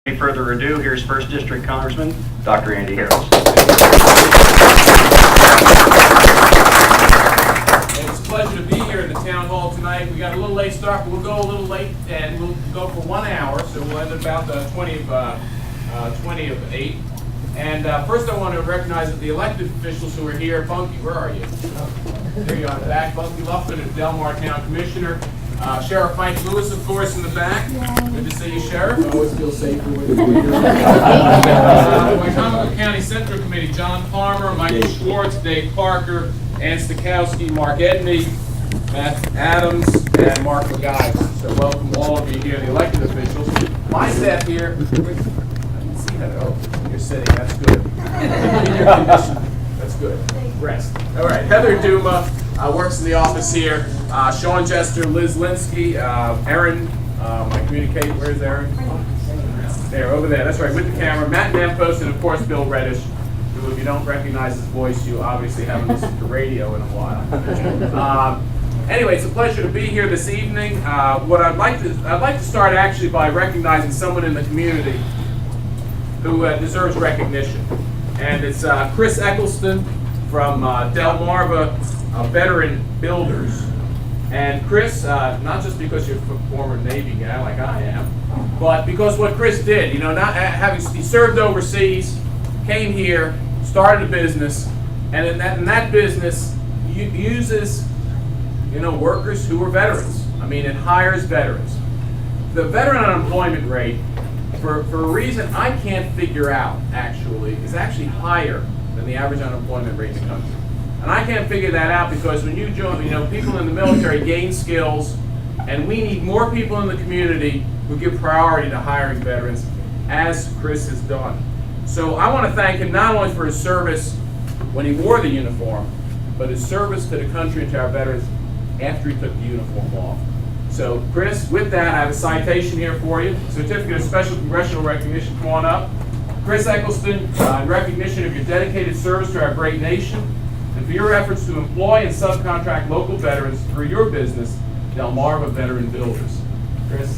Any further ado, here's 1st District Congressman Dr. Andy Harris. It's a pleasure to be here in the town hall tonight. We got a little late start, but we'll go a little late and we'll go for 1 hour, so we'll end at about 20 of 8. And first I want to recognize that the elected officials who are here. Bunky, where are you? There you are in the back. Bunky Luffman is Delmar Town Commissioner. Sheriff Mike Lewis, of course, in the back. Good to see you, Sheriff. I always feel safer with you. Wycomico County Central Committee, John Palmer, Michael Schwartz, Dave Parker, Ann Stokowski, Mark Edney, Matt Adams, and Mark McGuire. So welcome all of you here, the elected officials. My staff here, I didn't see that. Oh, you're sitting. That's good. In your condition. That's good. Rest. All right. Heather Duma works in the office here. Sean Jester, Liz Linsky, Erin, my communicator. Where's Erin? There, over there. That's right, with the camera. Matt Nampost, and of course Bill Reddish, who, if you don't recognize his voice, you obviously haven't listened to radio in a while. Anyway, it's a pleasure to be here this evening. What I'd like to start actually by recognizing someone in the community who deserves recognition, and it's Chris Eccleston from Delmarva Veteran Builders. And Chris, not just because you're a former Navy guy like I am, but because what Chris did, he served overseas, came here, started a business, and in that business uses, workers who are veterans. I mean, it hires veterans. The veteran unemployment rate, for a reason I can't figure out, is actually higher than the average unemployment rate in the country. And I can't figure that out because when you join, people in the military gain skills, and we need more people in the community who give priority to hiring veterans, as Chris has done. So I want to thank him not only for his service when he wore the uniform, but his service to the country and to our veterans after he took the uniform off. So Chris, with that, I have a citation here for you. Certificate of Special Congressional Recognition, come on up. Chris Eccleston, in recognition of your dedicated service to our great nation, and for your efforts to employ and subcontract local veterans through your business, Delmarva Veteran Builders. Chris.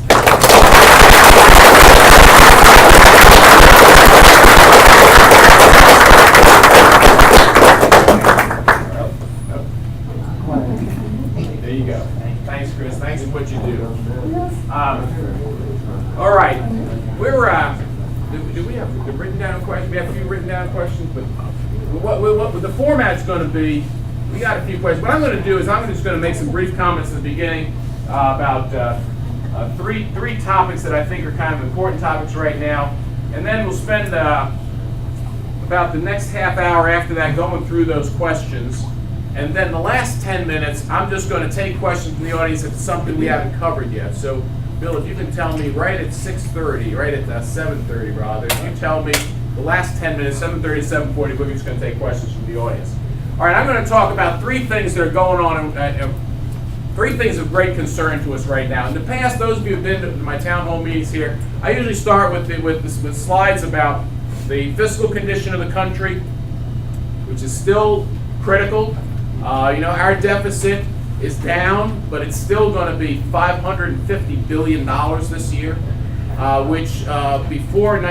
There you go. Thanks, Chris. Thanks for what you do. All right. Do we have the written down questions? We have a few written down questions, but what the format's going to be, we got a few questions. What I'm going to do is I'm just going to make some brief comments at the beginning about three topics that I think are kind of important topics right now, and then we'll spend about the next half hour after that going through those questions, and then the last 10 minutes I'm just going to take questions from the audience if it's something we haven't covered yet. So Bill, if you can tell me right at 6:30, right at 7:30 rather, if you tell me the last 10 minutes, 7:30 to 7:40, we're just going to take questions from the audience. All right, I'm going to talk about three things that are going on, three things of great concern to us right now. In the past, those of you who have been to my town hall meetings here, I usually start with slides about the fiscal condition of the country, which is still critical. Our deficit is down, but it's still going to be $550 billion this year. Which before we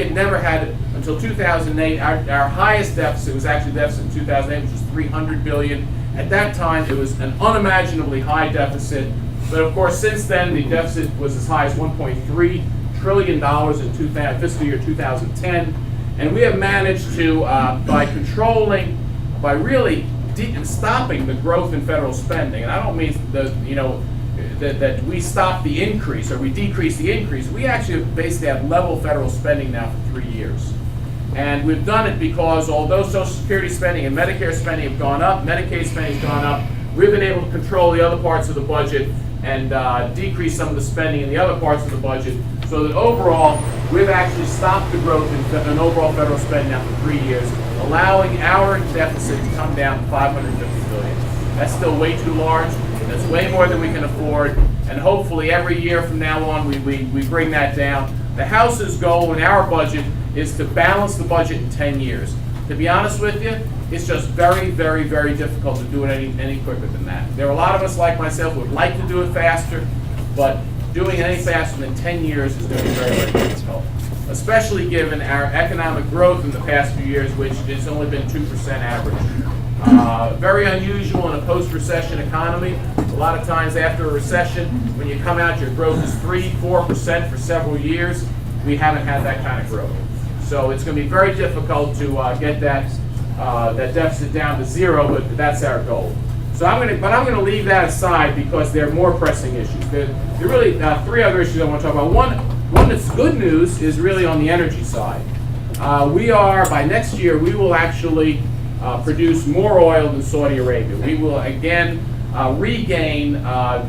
had never had until 2008. Our highest deficit was actually deficit in 2008, which was $300 billion. At that time, it was an unimaginably high deficit. But of course, since then, the deficit was as high as $1.3 trillion in fiscal year 2010, and we have managed to, by really stopping the growth in federal spending. And I don't mean that we stop the increase or we decrease the increase. We actually basically have level federal spending now for 3 years. And we've done it because although Social Security spending and Medicare spending have gone up, Medicaid spending has gone up, we've been able to control the other parts of the budget and decrease some of the spending in the other parts of the budget, so that overall we've actually stopped the growth in overall federal spending now for 3 years, allowing our deficit to come down to $550 billion. That's still way too large. That's way more than we can afford, and hopefully every year from now on we bring that down. The House's goal in our budget is to balance the budget in 10 years. To be honest with you, it's just very, very, very difficult to do it any quicker than that. There are a lot of us like myself who would like to do it faster, but doing any faster than 10 years is going to be very, very difficult, especially given our economic growth in the past few years, which has only been 2% average. Very unusual in a post-recession economy. A lot of times after a recession, when you come out, your growth is 3-4% for several years. We haven't had that kind of growth. So it's going to be very difficult to get that deficit down to zero, but that's our goal. So I'm going to leave that aside because there are more pressing issues. There are really three other issues I want to talk about. One that's good news is really on the energy side. By next year, we will actually produce more oil than Saudi Arabia. We will again regain I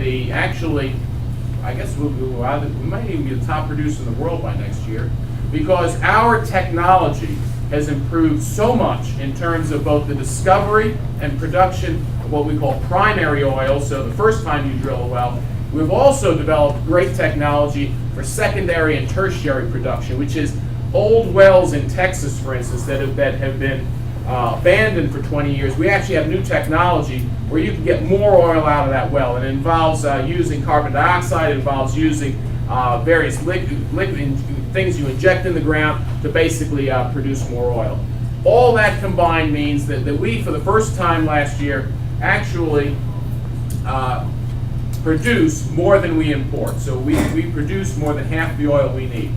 guess we might even be the top producer in the world by next year, because our technology has improved so much in terms of both the discovery and production of what we call primary oil, so the first time you drill a well. We've also developed great technology for secondary and tertiary production, which is old wells in Texas, for instance, that have been abandoned for 20 years. We actually have new technology where you can get more oil out of that well, and it involves using carbon dioxide, it involves using various liquid things you inject in the ground to basically produce more oil. All that combined means that we, for the first time last year, actually produce more than we import. So we produce more than half the oil we need.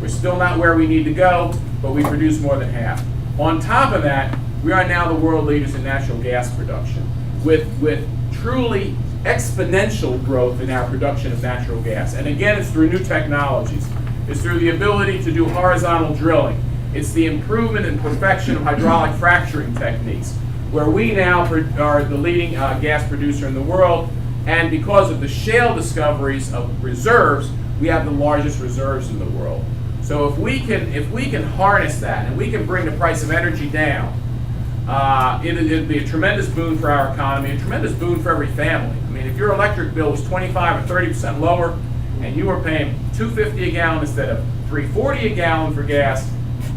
We're still not where we need to go, but we produce more than half. On top of that, we are now the world leaders in natural gas production, with truly exponential growth in our production of natural gas. And again, it's through new technologies. It's through the ability to do horizontal drilling. It's the improvement and perfection of hydraulic fracturing techniques, where we now are the leading gas producer in the world. And because of the shale discoveries of reserves, we have the largest reserves in the world. So if we can harness that and we can bring the price of energy down, it'd be a tremendous boon for our economy, a tremendous boon for every family. I mean, if your electric bill was 25 or 30% lower, and you were paying $2.50 a gallon instead of $3.40 a gallon for gas,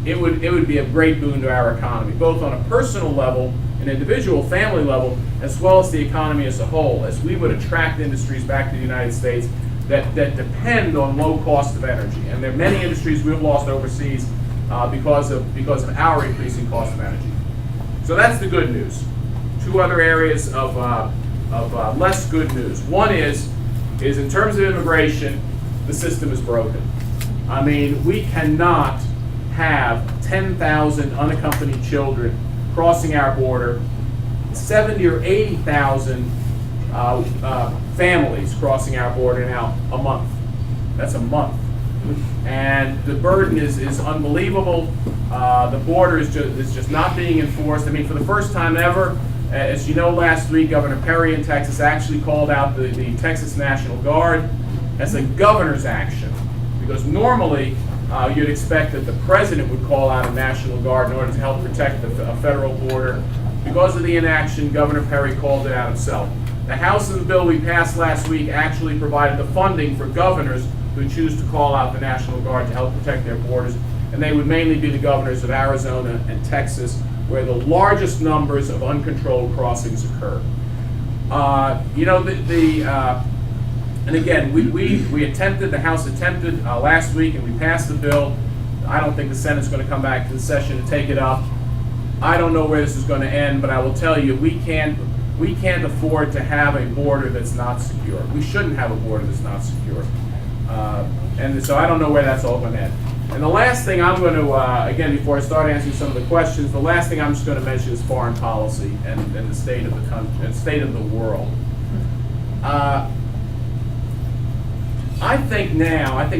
it would be a great boon to our economy, both on a personal level, an individual family level, as well as the economy as a whole, as we would attract industries back to the United States that depend on low cost of energy. And there are many industries we've lost overseas because of our increasing cost of energy. So that's the good news. Two other areas of less good news. One is in terms of immigration, the system is broken. I mean, we cannot have 10,000 unaccompanied children crossing our border, 70 or 80,000 families crossing our border now a month. That's a month. And the burden is unbelievable. The border is just not being enforced. I mean, for the first time ever, as you know, last week, Governor Perry in Texas actually called out the Texas National Guard as a governor's action. Because normally, you'd expect that the president would call out a National Guard in order to help protect the federal border. Because of the inaction, Governor Perry called it out himself. The House of the bill we passed last week actually provided the funding for governors who choose to call out the National Guard to help protect their borders. And they would mainly be the governors of Arizona and Texas, where the largest numbers of uncontrolled crossings occur. And again, we attempted, the House attempted last week, and we passed the bill. I don't think the Senate's going to come back to the session to take it up. I don't know where this is going to end, but I will tell you, we can't afford to have a border that's not secure. We shouldn't have a border that's not secure. And so I don't know where that's all going to end. And the last thing I'm going to, again, before I start answering some of the questions, the last thing I'm just going to mention is foreign policy and the state of the country and state of the world. I think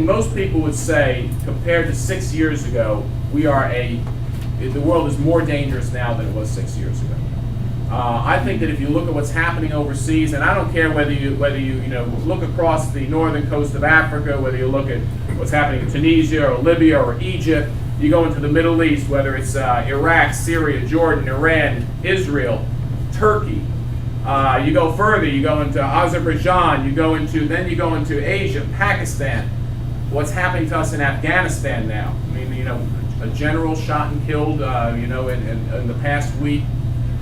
most people would say, compared to 6 years ago, the world is more dangerous now than it was 6 years ago. I think that if you look at what's happening overseas, and I don't care whether you look across the northern coast of Africa, whether you look at what's happening in Tunisia or Libya or Egypt, you go into the Middle East, whether it's Iraq, Syria, Jordan, Iran, Israel, Turkey. You go further, you go into Azerbaijan, then you go into Asia, Pakistan. What's happening to us in Afghanistan now? I mean, a general shot and killed, in the past week.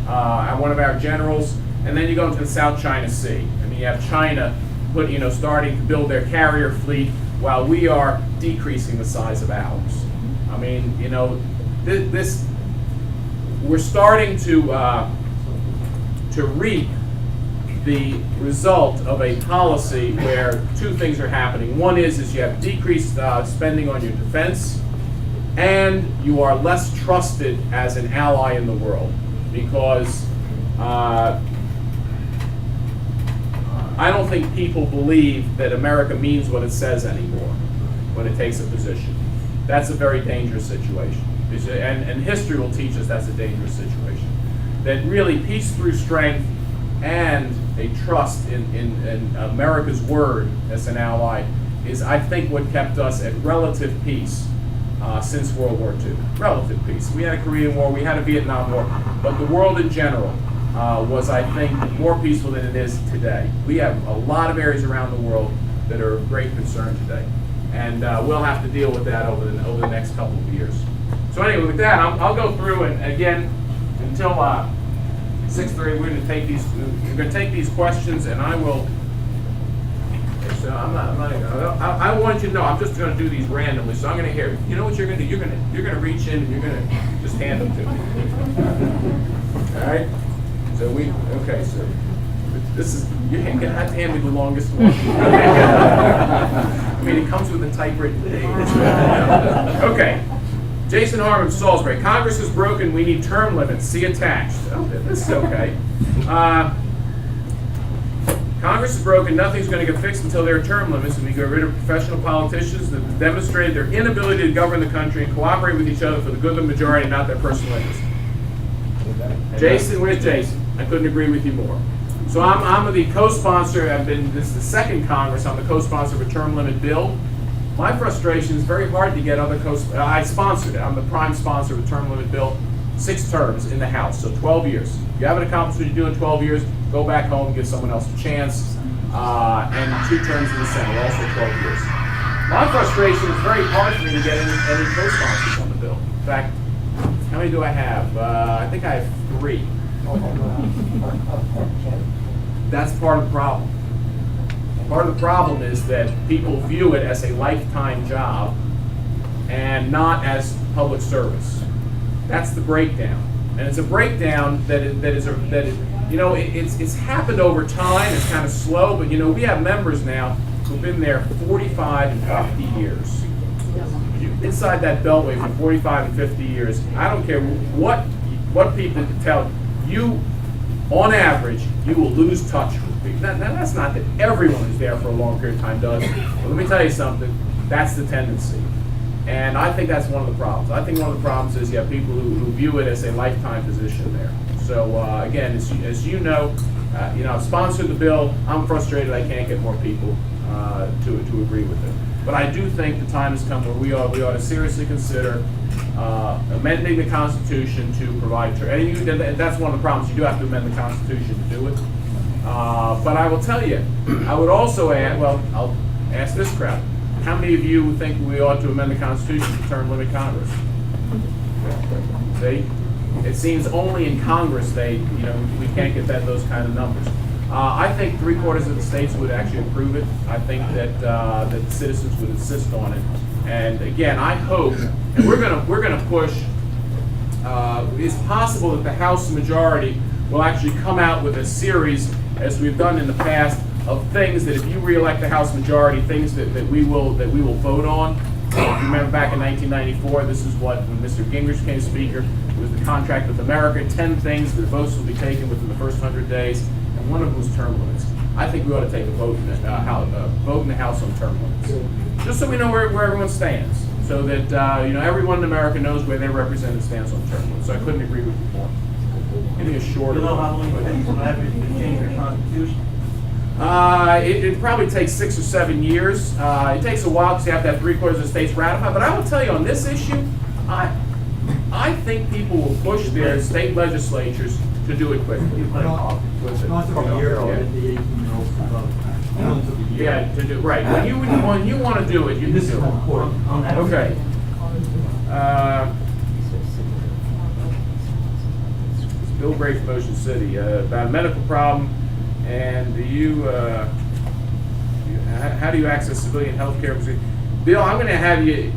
One of our generals, and then you go into the South China Sea. I mean, you have China starting to build their carrier fleet while we are decreasing the size of ours. I mean, this we're starting to reap the result of a policy where two things are happening. One is you have decreased spending on your defense, and you are less trusted as an ally in the world, because I don't think people believe that America means what it says anymore when it takes a position. That's a very dangerous situation. And history will teach us that's a dangerous situation. That really peace through strength and a trust in America's word as an ally is, I think, what kept us at relative peace since World War II. Relative peace. We had a Korean War, we had a Vietnam War, but the world in general was, I think, more peaceful than it is today. We have a lot of areas around the world that are of great concern today, and we'll have to deal with that over the next couple of years. So anyway, with that, I'll go through, and again, until 6:30, we're going to take these. We're going to take these questions, and I will. So I want you to know I'm just going to do these randomly. So I'm going to hear. You know what you're going to do? You're going to reach in and you're going to just hand them to me. All right. So okay. So this is you have to hand me the longest one. I mean, it comes with a typewritten thing. Okay. Jason Harmon, Salisbury. Congress is broken. We need term limits. See attached. Oh, this is okay. Congress is broken. Nothing's going to get fixed until there are term limits, and we get rid of professional politicians that have demonstrated their inability to govern the country and cooperate with each other for the good of the majority and not their personal interest. Jason, where's Jason? I couldn't agree with you more. So I'm the co-sponsor. This is the second Congress. I'm the co-sponsor of a term limit bill. My frustration is very hard to get other I sponsored it. I'm the prime sponsor of a term limit bill, 6 terms in the House, so 12 years. If you haven't accomplished what you do in 12 years, go back home, give someone else a chance. And 2 terms in the Senate, also 12 years. My frustration is very hard for me to get any co-sponsors on the bill. In fact, how many do I have? I think I have 3. That's part of the problem. Part of the problem is that people view it as a lifetime job and not as public service. That's the breakdown, and it's a breakdown it's happened over time. It's kind of slow, but we have members now who've been there 45 and 50 years. Inside that beltway for 45 and 50 years. I don't care what people can tell you. On average, you will lose touch with people. Now, that's not that everyone who's there for a long period of time does. But let me tell you something. That's the tendency. And I think that's one of the problems. I think one of the problems is you have people who view it as a lifetime position there. So, again, as you know, I've sponsored the bill. I'm frustrated I can't get more people to agree with it. But I do think the time has come where we ought to seriously consider amending the Constitution to provide, and that's one of the problems. You do have to amend the Constitution to do it. But I will tell you, I would also add, I'll ask this crowd, how many of you think we ought to amend the Constitution to term limit Congress? See? It seems only in Congress we can't get those kind of numbers. I think 3/4 of the states would actually approve it. I think that the citizens would insist on it. And again, I hope, and we're gonna push. It's possible that the House majority will actually come out with a series, as we've done in the past, of things that if you reelect the House majority, things that we will vote on. If you remember back in 1994, this is when Mr. Gingrich became Speaker. It was the contract with America. 10 things that votes will be taken within the first 100 days, and one of them was term limits. I think we ought to take a vote in the House on term limits, just so we know where everyone stands, so that everyone in America knows where their representative stands on term limits. So I couldn't agree with you more. Maybe a shorter. You know how long it takes to change the Constitution? It probably takes 6 or 7 years. It takes a while because you have to have 3/4 of the states ratify. But I will tell you on this issue, I think people will push their state legislatures to do it quickly. Yeah, to do right. When you want to do it, you can do it. Okay. Bill Bray from Ocean City about a medical problem, and you How do you access civilian health care? Bill, I'm going to have you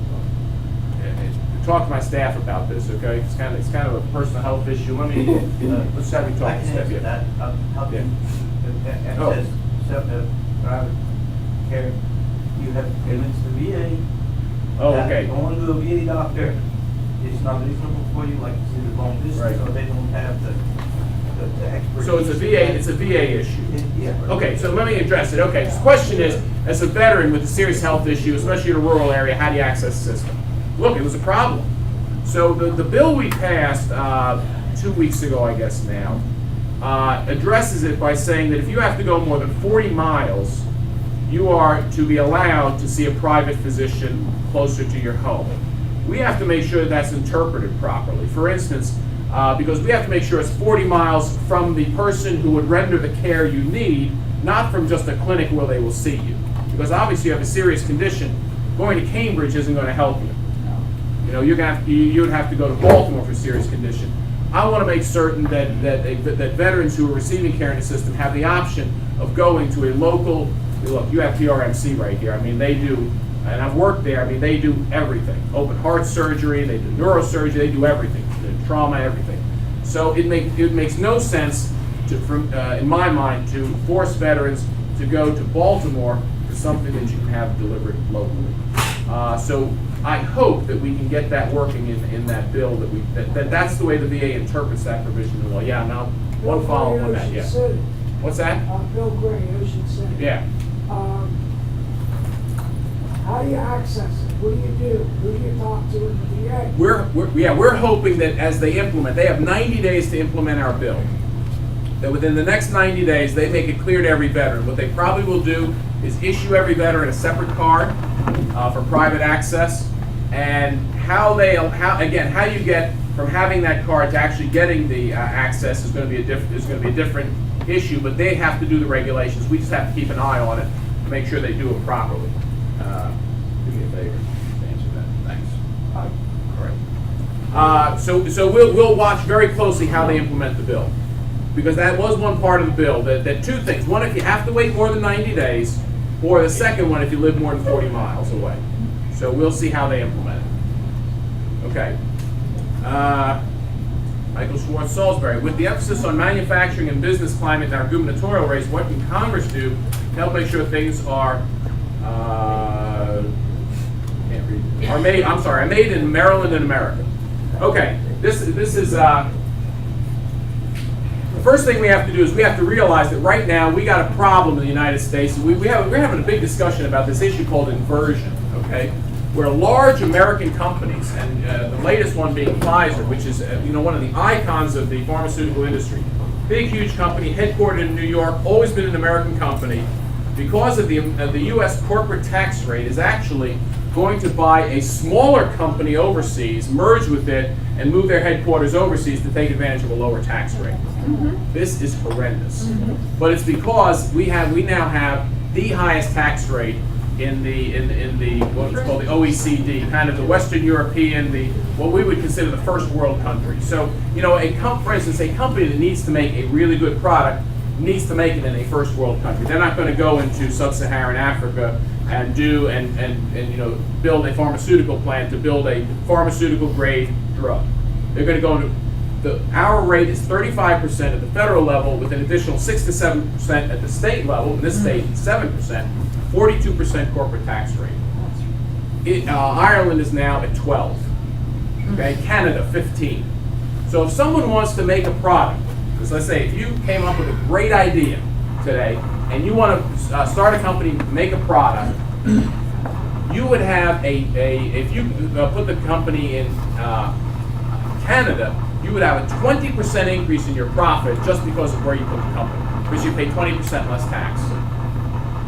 talk to my staff about this, okay? It's kind of a personal health issue. Let's have you talk I to can staff. answer that. How Yeah. can Oh. access private care? You have to convince the VA. Oh, that okay. Going to a VA doctor is not reasonable for you, like it's in the long distance, Right. or they don't have the expertise. So it's a VA issue. Yeah. Okay, so let me address it. Okay, so the question is, as a veteran with a serious health issue, especially in a rural area, how do you access the system? Look, it was a problem. So the bill we passed 2 weeks ago, I guess now, addresses it by saying that if you have to go more than 40 miles, you are to be allowed to see a private physician closer to your home. We have to make sure that's interpreted properly. For instance, because we have to make sure it's 40 miles from the person who would render the care you need, not from just a clinic where they will see you. Because obviously you have a serious condition, going to Cambridge isn't going to help you. You know, you would have to go to Baltimore for a serious condition. I want to make certain that veterans who are receiving care in the system have the option of going to a local. Look, you have PRMC right here. I mean, they do, and I've worked there. I mean, they do everything: open heart surgery, they do neurosurgery, they do everything, trauma, everything. So it makes no sense in my mind, to force veterans to go to Baltimore for something that you can have delivered locally. So I hope that we can get that working in that bill, that's the way the VA interprets that provision in the law. Yeah, now, one follow on that, yeah. What's that? Bill Gray, Ocean City. Yeah. How do you access it? What do you do? Who do you talk to in the VA? We're hoping that as they implement, they have 90 days to implement our bill. That within the next 90 days, they make it clear to every veteran. What they probably will do is issue every veteran a separate card for private access, and how you get from having that card to actually getting the access is going to be a different issue. But they have to do the regulations. We just have to keep an eye on it to make sure they do it properly. Do me a favor to answer that. Thanks. All right. So we'll watch very closely how they implement the bill, because that was one part of the bill, that two things. One, if you have to wait more than 90 days, or the second one, if you live more than 40 miles away. So we'll see how they implement it. Okay. Michael Schwartz, Salisbury. With the emphasis on manufacturing and business climate in our gubernatorial race, what can Congress do to help make sure things are made in Maryland and America? Okay. This is the first thing we have to do is we have to realize that right now we got a problem in the United States. We're having a big discussion about this issue called inversion, okay? Where large American companies, and the latest one being Pfizer, which is one of the icons of the pharmaceutical industry, big, huge company, headquartered in New York, always been an American company, because of the U.S. corporate tax rate, is actually going to buy a smaller company overseas, merge with it, and move their headquarters overseas to take advantage of a lower tax rate. This is horrendous. But it's because we now have the highest tax rate in the what's called the OECD, kind of the Western European, what we would consider the first world country. So, for instance, a company that needs to make a really good product needs to make it in a first world country. They're not going to go into sub-Saharan Africa and build a pharmaceutical plant to build a pharmaceutical grade drug. They're going to go into our rate is 35% at the federal level, with an additional 6 to 7% at the state level. In this state, 7%, 42% corporate tax rate. Ireland is now at 12. Okay, Canada 15. So if someone wants to make a product, because let's say if you came up with a great idea today and you want to start a company, make a product, you would have if you put the company in Canada, you would have a 20% increase in your profit just because of where you put the company, because you pay 20% less tax.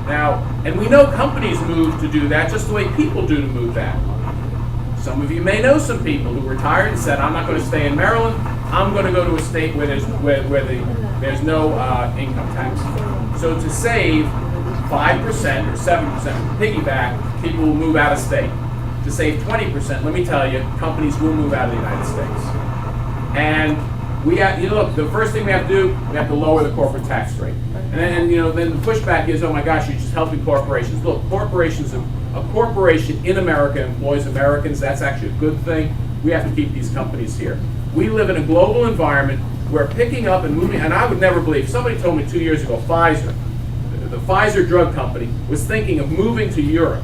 Now, and we know companies move to do that just the way people do to move that. Some of you may know some people who retired and said, I'm not going to stay in Maryland, I'm going to go to a state where there's no income tax. So to save 5% or 7% piggyback, people will move out of state. To save 20%, let me tell you, companies will move out of the United States. And we have, look, the first thing we have to do, we have to lower the corporate tax rate. And then the pushback is, oh my gosh, you're just helping corporations. Look, a corporation in America employs Americans. That's actually a good thing. We have to keep these companies here. We live in a global environment where picking up and moving, and I would never believe, somebody told me 2 years ago, Pfizer, the Pfizer drug company, was thinking of moving to Europe.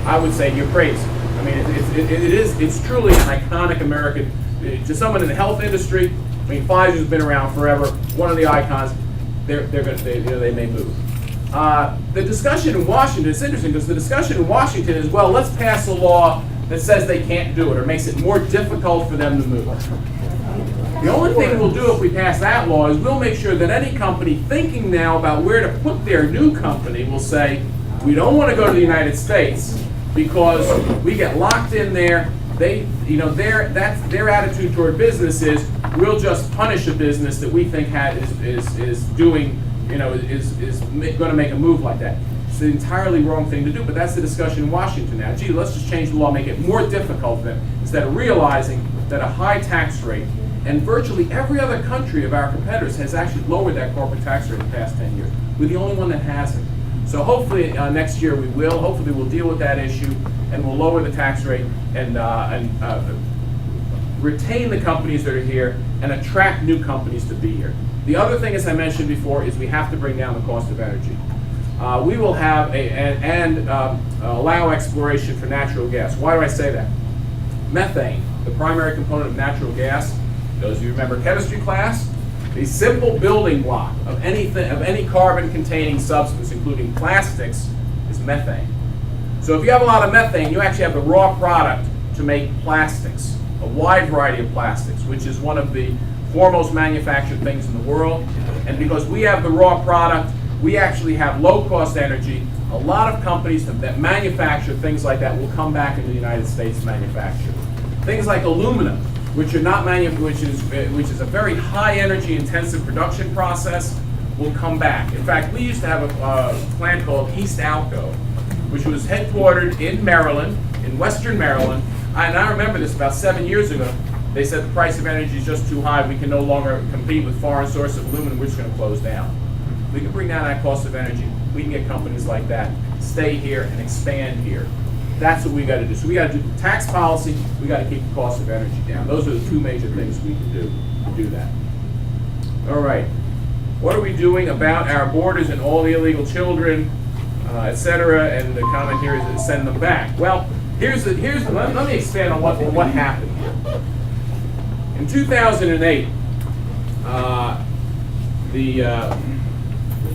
I would say you're crazy. I mean, it's truly an iconic American, to someone in the health industry. I mean, Pfizer's been around forever, one of the icons. They may move. The discussion in Washington is interesting because the discussion in Washington is, well, let's pass a law that says they can't do it or makes it more difficult for them to move. The only thing we'll do if we pass that law is we'll make sure that any company thinking now about where to put their new company will say, we don't want to go to the United States because we get locked in there. Their attitude toward business is, we'll just punish a business that we think is going to make a move like that. It's the entirely wrong thing to do, but that's the discussion in Washington now. Gee, let's just change the law, make it more difficult for them, instead of realizing that a high tax rate, and virtually every other country of our competitors has actually lowered that corporate tax rate in the past 10 years. We're the only one that hasn't. So hopefully next year we will. Hopefully we'll deal with that issue and we'll lower the tax rate and retain the companies that are here and attract new companies to be here. The other thing, as I mentioned before, is we have to bring down the cost of energy. We will have allow exploration for natural gas. Why do I say that? Methane, the primary component of natural gas. Those of you who remember chemistry class, the simple building block of any carbon-containing substance, including plastics, is methane. So if you have a lot of methane, you actually have the raw product to make plastics, a wide variety of plastics, which is one of the foremost manufactured things in the world. And because we have the raw product, we actually have low-cost energy. A lot of companies that manufacture things like that will come back into the United States to manufacture. Things like aluminum, which is a very high energy intensive production process, will come back. In fact, we used to have a plant called East Alco, which was headquartered in Maryland, in Western Maryland. And I remember this about 7 years ago. They said the price of energy is just too high. We can no longer compete with foreign source of aluminum. We're just going to close down. We can bring down that cost of energy. We can get companies like that stay here and expand here. That's what we got to do. So we got to do tax policy. We got to keep the cost of energy down. Those are the two major things we can do to do that. All right. What are we doing about our borders and all the illegal children, etc.? And the comment here is to send them back. Well, let me expand on what happened here. In 2008,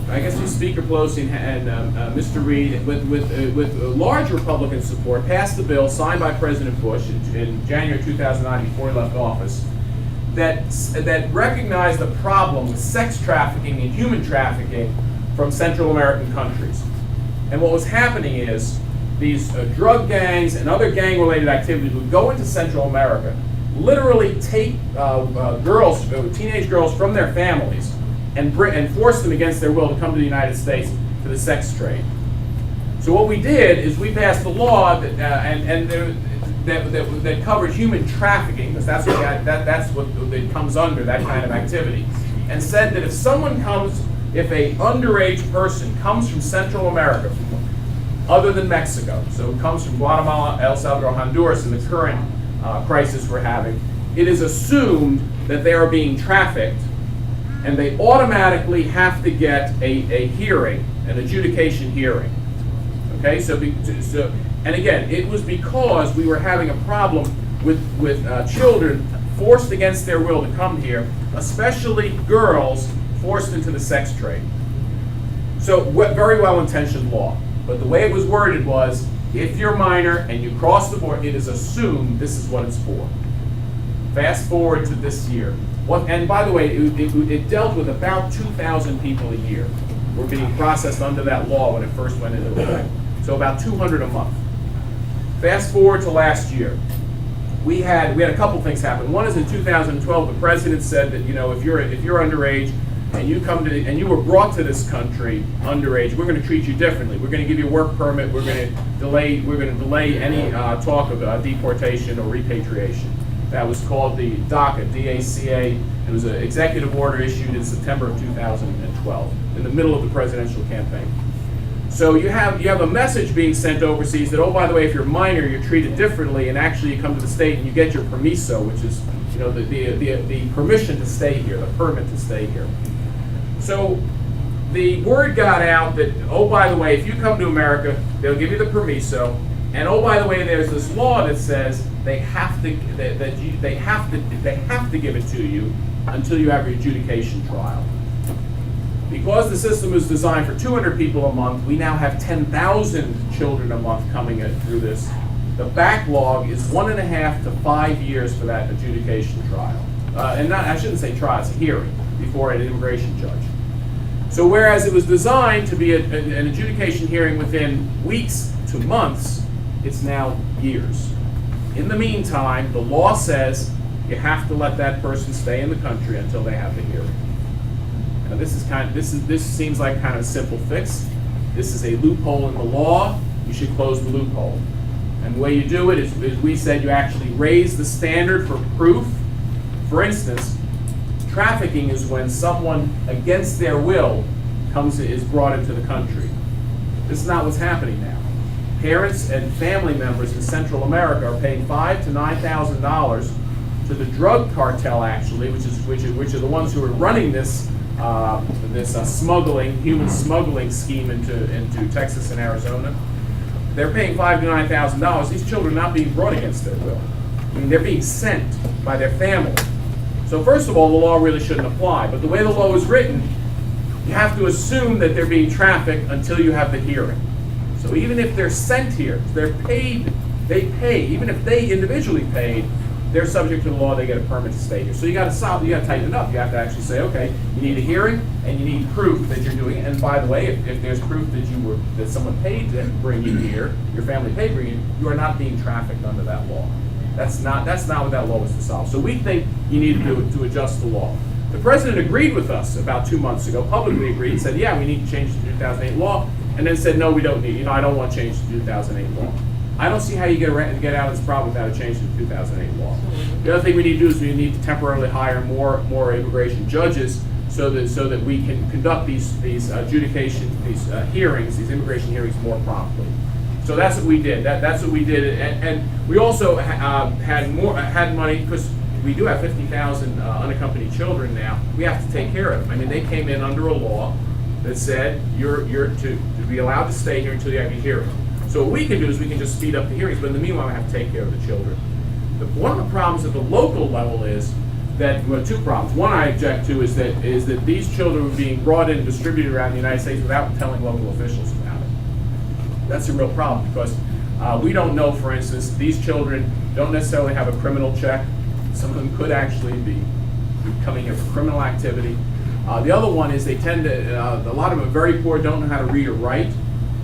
I guess Speaker Pelosi and Mr. Reid, with large Republican support, passed the bill signed by President Bush in January 2009 before he left office that recognized the problem with sex trafficking and human trafficking from Central American countries. And what was happening is these drug gangs and other gang-related activities would go into Central America, literally take teenage girls from their families and force them against their will to come to the United States for the sex trade. So what we did is we passed a law that covered human trafficking, because that's what it comes under, that kind of activity, and said that if a underage person comes from Central America, other than Mexico, so it comes from Guatemala, El Salvador, Honduras, in the current crisis we're having, it is assumed that they are being trafficked, and they automatically have to get a hearing, an adjudication hearing. Okay, and again, it was because we were having a problem with children forced against their will to come here, especially girls forced into the sex trade. So, very well-intentioned law. But the way it was worded was, if you're minor and you cross the border, it is assumed this is what it's for. Fast forward to this year. And by the way, it dealt with about 2,000 people a year were being processed under that law when it first went into effect. So about 200 a month. Fast forward to last year. We had a couple things happen. One is in 2012, the president said that, if you're underage and you were brought to this country underage, we're going to treat you differently. We're going to give you a work permit. We're going to delay any talk of deportation or repatriation. that was called the DACA, D-A-C-A. It was an executive order issued in September of 2012, in the middle of the presidential campaign. So you have a message being sent overseas that, oh, by the way, if you're a minor, you're treated differently, and actually you come to the state and you get your permiso, which is, you know, the permission to stay here, the permit to stay here. So the word got out that, oh, by the way, if you come to America, they'll give you the permiso, and oh, by the way, there's this law that says they have to give it to you until you have your adjudication trial. Because the system is designed for 200 people a month, we now have 10,000 children a month coming in through this. The backlog is 1.5 to 5 years for that adjudication trial. I shouldn't say trial, it's a hearing before an immigration judge. So whereas it was designed to be an adjudication hearing within weeks to months, it's now years. In the meantime, the law says you have to let that person stay in the country until they have the hearing. Now this seems like kind of a simple fix. This is a loophole in the law. You should close the loophole. And the way you do it is we said you actually raise the standard for proof. For instance, trafficking is when someone against their will is brought into the country. This is not what's happening now. Parents and family members in Central America are paying $5,000 to $9,000 to the drug cartel, actually, which are the ones who are running this human smuggling scheme into Texas and Arizona. They're paying $5,000 to $9,000. These children are not being brought against their will. I mean, they're being sent by their family. So first of all, the law really shouldn't apply. But the way the law is written, you have to assume that they're being trafficked until you have the hearing. So even if they're sent here, they're paid, they pay. Even if they individually paid, they're subject to the law, they get a permit to stay here. So you got to tighten it up. You have to actually say, okay, you need a hearing and you need proof that you're doing it. And by the way, if there's proof that someone paid to bring you here, your family paid to bring you, you are not being trafficked under that law. That's not what that law was to solve. So we think you need to adjust the law. The president agreed with us about 2 months ago, publicly agreed, said, yeah, we need to change the 2008 law, and then said, no, we don't need, I don't want to change the 2008 law. I don't see how you get out of this problem without a change to the 2008 law. The other thing we need to do is we need to temporarily hire more immigration judges so that we can conduct these hearings, these immigration hearings more promptly. So that's what we did. That's what we did, and we also had money because we do have 50,000 unaccompanied children now. We have to take care of them. I mean, they came in under a law that said you're to be allowed to stay here until you have your hearing. So what we can do is we can just speed up the hearings, but in the meanwhile, we have to take care of the children. One of the problems at the local level is that, well, two problems. One I object to is that these children are being brought in and distributed around the United States without telling local officials about it. That's a real problem because we don't know, for instance, these children don't necessarily have a criminal check. Some of them could actually be coming here for criminal activity. The other one is they tend to, a lot of them are very poor, don't know how to read or write,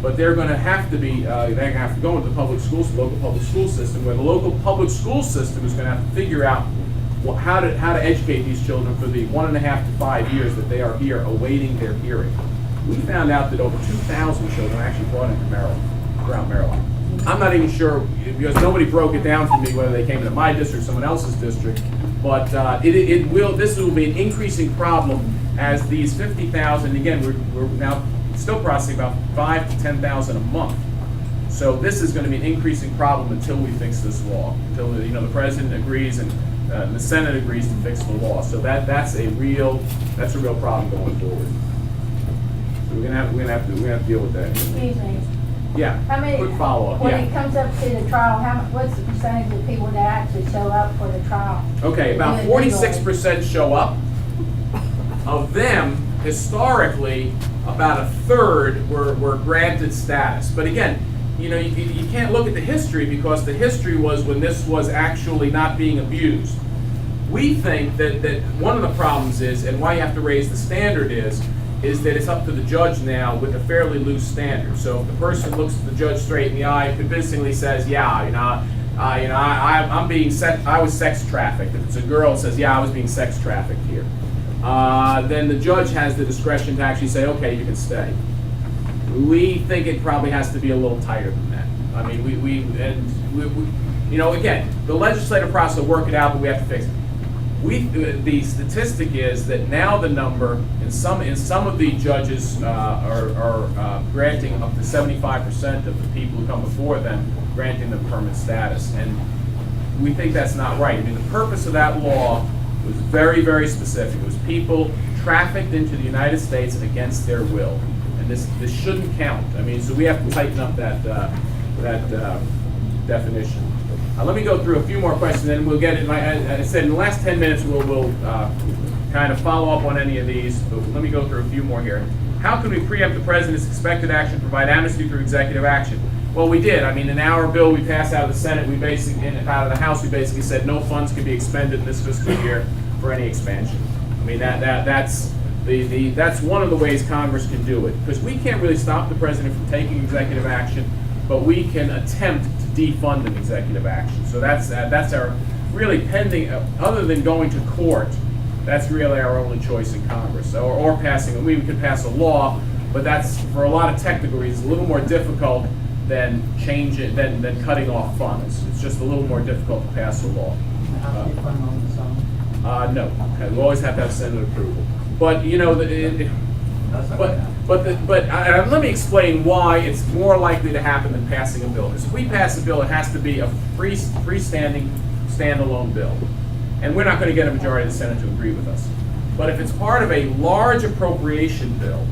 but they're going to have to be, they're going to have to go into the public schools, the local public school system, where the local public school system is going to have to figure out how to educate these children for the 1.5 to 5 years that they are here awaiting their hearing. We found out that over 2,000 children are actually brought into Maryland, around Maryland. I'm not even sure, because nobody broke it down for me whether they came into my district or someone else's district, but this will be an increasing problem as these 50,000, again, we're now still processing about 5,000 to 10,000 a month. So this is going to be an increasing problem until we fix this law, until the president agrees and the Senate agrees to fix the law. So that's a real problem going forward. So we're gonna have to deal with that. Excuse me. Yeah. How many? Quick follow-up. When Yeah. it comes up to the trial, what's the percentage of people that actually show up for the trial? Okay, about 46% show up. Of them, historically, about a third were granted status. But again, you can't look at the history because the history was when this was actually not being abused. We think that one of the problems is, and why you have to raise the standard is that it's up to the judge now with a fairly loose standard. So if the person looks at the judge straight in the eye and convincingly says, yeah, I'm being I was sex trafficked. If it's a girl, it says, yeah, I was being sex trafficked here. Then the judge has the discretion to actually say, okay, you can stay. We think it probably has to be a little tighter than that. I mean, again, the legislative process will work it out, but we have to fix it. The statistic is that now the number, in some of the judges are granting up to 75% of the people who come before them, granting them permanent status. And we think that's not right. I mean, the purpose of that law was very, very specific. It was people trafficked into the United States against their will. And this shouldn't count. I mean, so we have to tighten up that definition. Let me go through a few more questions, and we'll get it. I said in the last 10 minutes we'll kind of follow up on any of these, but let me go through a few more here. How can we preempt the president's expected action, provide amnesty through executive action? Well, we did. I mean, in our bill we passed out of the Senate, we basically, and out of the House, we basically said no funds can be expended in this fiscal year for any expansion. I mean, that's one of the ways Congress can do it, because we can't really stop the president from taking executive action, but we can attempt to defund an executive action. So that's our really pending, other than going to court, that's really our only choice in Congress, or passing. We could pass a law, but that's, for a lot of technical reasons, a little more difficult than than cutting off funds. It's just a little more difficult to pass a law. No, okay. We always have to have Senate approval. But let me explain why it's more likely to happen than passing a bill. Because if we pass a bill, it has to be a freestanding, standalone bill. And we're not going to get a majority of the Senate to agree with us. But if it's part of a large appropriation bill,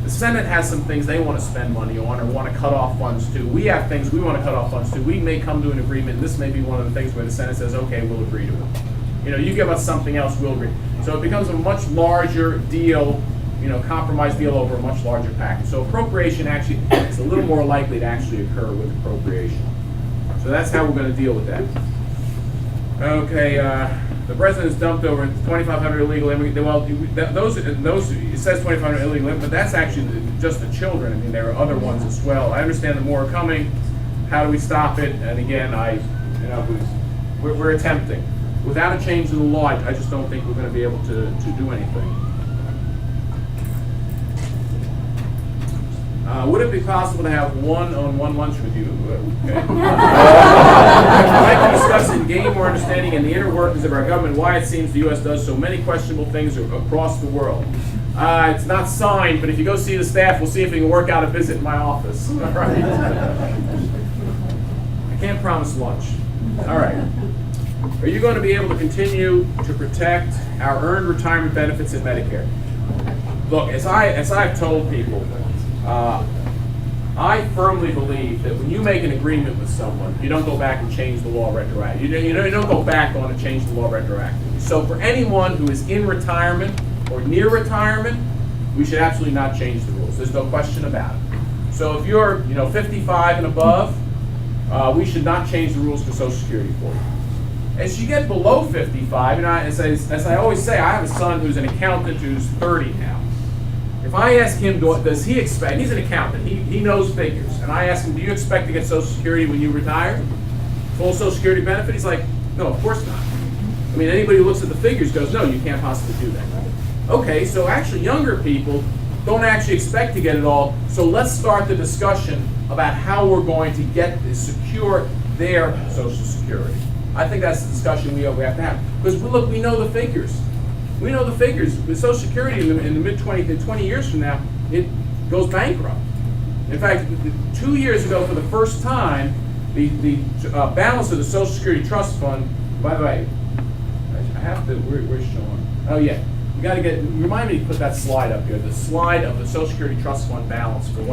the Senate has some things they want to spend money on or want to cut off funds to. We have things we want to cut off funds to. We may come to an agreement, and this may be one of the things where the Senate says, okay, we'll agree to it. You give us something else, we'll agree. So it becomes a much larger deal, compromise deal over a much larger package. So appropriation actually is a little more likely to actually occur with appropriation. So that's how we're going to deal with that. Okay, the president has dumped over 2,500 illegal immigrants. Well, those it says 2,500 illegal immigrants, but that's actually just the children. I mean, there are other ones as well. I understand the more are coming. How do we stop it? And again, we're attempting. Without a change in the law, I just don't think we're going to be able to do anything. Would it be possible to have one-on-one lunch with you? Okay. I'd like to discuss and gain more understanding in the inner workings of our government, why it seems the U.S. does so many questionable things across the world. It's not signed, but if you go see the staff, we'll see if we can work out a visit in my office. All right. I can't promise lunch. All right. Are you going to be able to continue to protect our earned retirement benefits and Medicare? Look, as I've told people, I firmly believe that when you make an agreement with someone, you don't go back and change the law retroactively. You don't go back on and change the law retroactively. So for anyone who is in retirement or near retirement, we should absolutely not change the rules. There's no question about it. So if you're 55 and above, we should not change the rules for Social Security for you. As you get below 55, and as I always say, I have a son who's an accountant who's 30 now. If I ask him, does he expect, he's an accountant, he knows figures, and I ask him, do you expect to get Social Security when you retire? Full Social Security benefit? He's like, no, of course not. I mean, anybody who looks at the figures goes, no, you can't possibly do that. Okay, so actually younger people don't actually expect to get it all, so let's start the discussion about how we're going to secure their Social Security. I think that's the discussion we have to have. Because look, we know the figures. We know the figures. With Social Security in the mid-20, 20 years from now, it goes bankrupt. In fact, 2 years ago, for the first time, the balance of the Social Security Trust Fund, by the way, I have to, where's Sean? Oh yeah, you got to remind me to put that slide up here, the slide of the Social Security Trust Fund balance for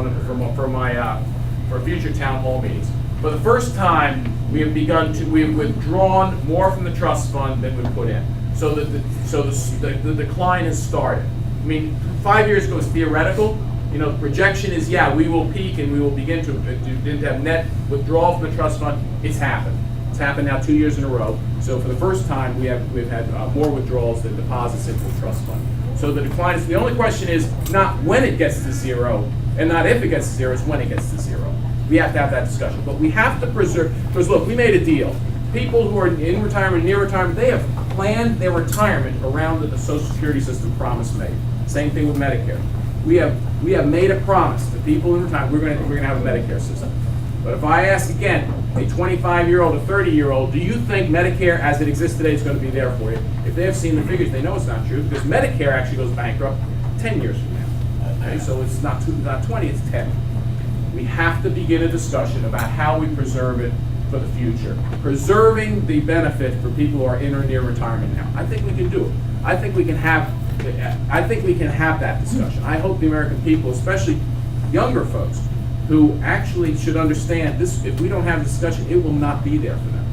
future town hall meetings. For the first time, we have withdrawn more from the trust fund than we put in. So the decline has started. I mean, 5 years ago it was theoretical. The projection is, yeah, we will peak and we will begin to have net withdrawal from the trust fund. It's happened. It's happened now 2 years in a row. So for the first time, we've had more withdrawals than deposits into the trust fund. So the decline is, the only question is not when it gets to zero, and not if it gets to zero, it's when it gets to zero. We have to have that discussion. But we have to preserve, because look, we made a deal. People who are in retirement, near retirement, they have planned their retirement around the Social Security system promise made. Same thing with Medicare. We have made a promise to people in retirement, we're going to have a Medicare system. But if I ask again, a 25-year-old, a 30-year-old, do you think Medicare as it exists today is going to be there for you? If they have seen the figures, they know it's not true, because Medicare actually goes bankrupt 10 years from now. Okay, so it's not 20, it's 10. We have to begin a discussion about how we preserve it for the future. Preserving the benefit for people who are in or near retirement now. I think we can do it. I think we can have that discussion. I hope the American people, especially younger folks, who actually should understand this, if we don't have a discussion, it will not be there for them.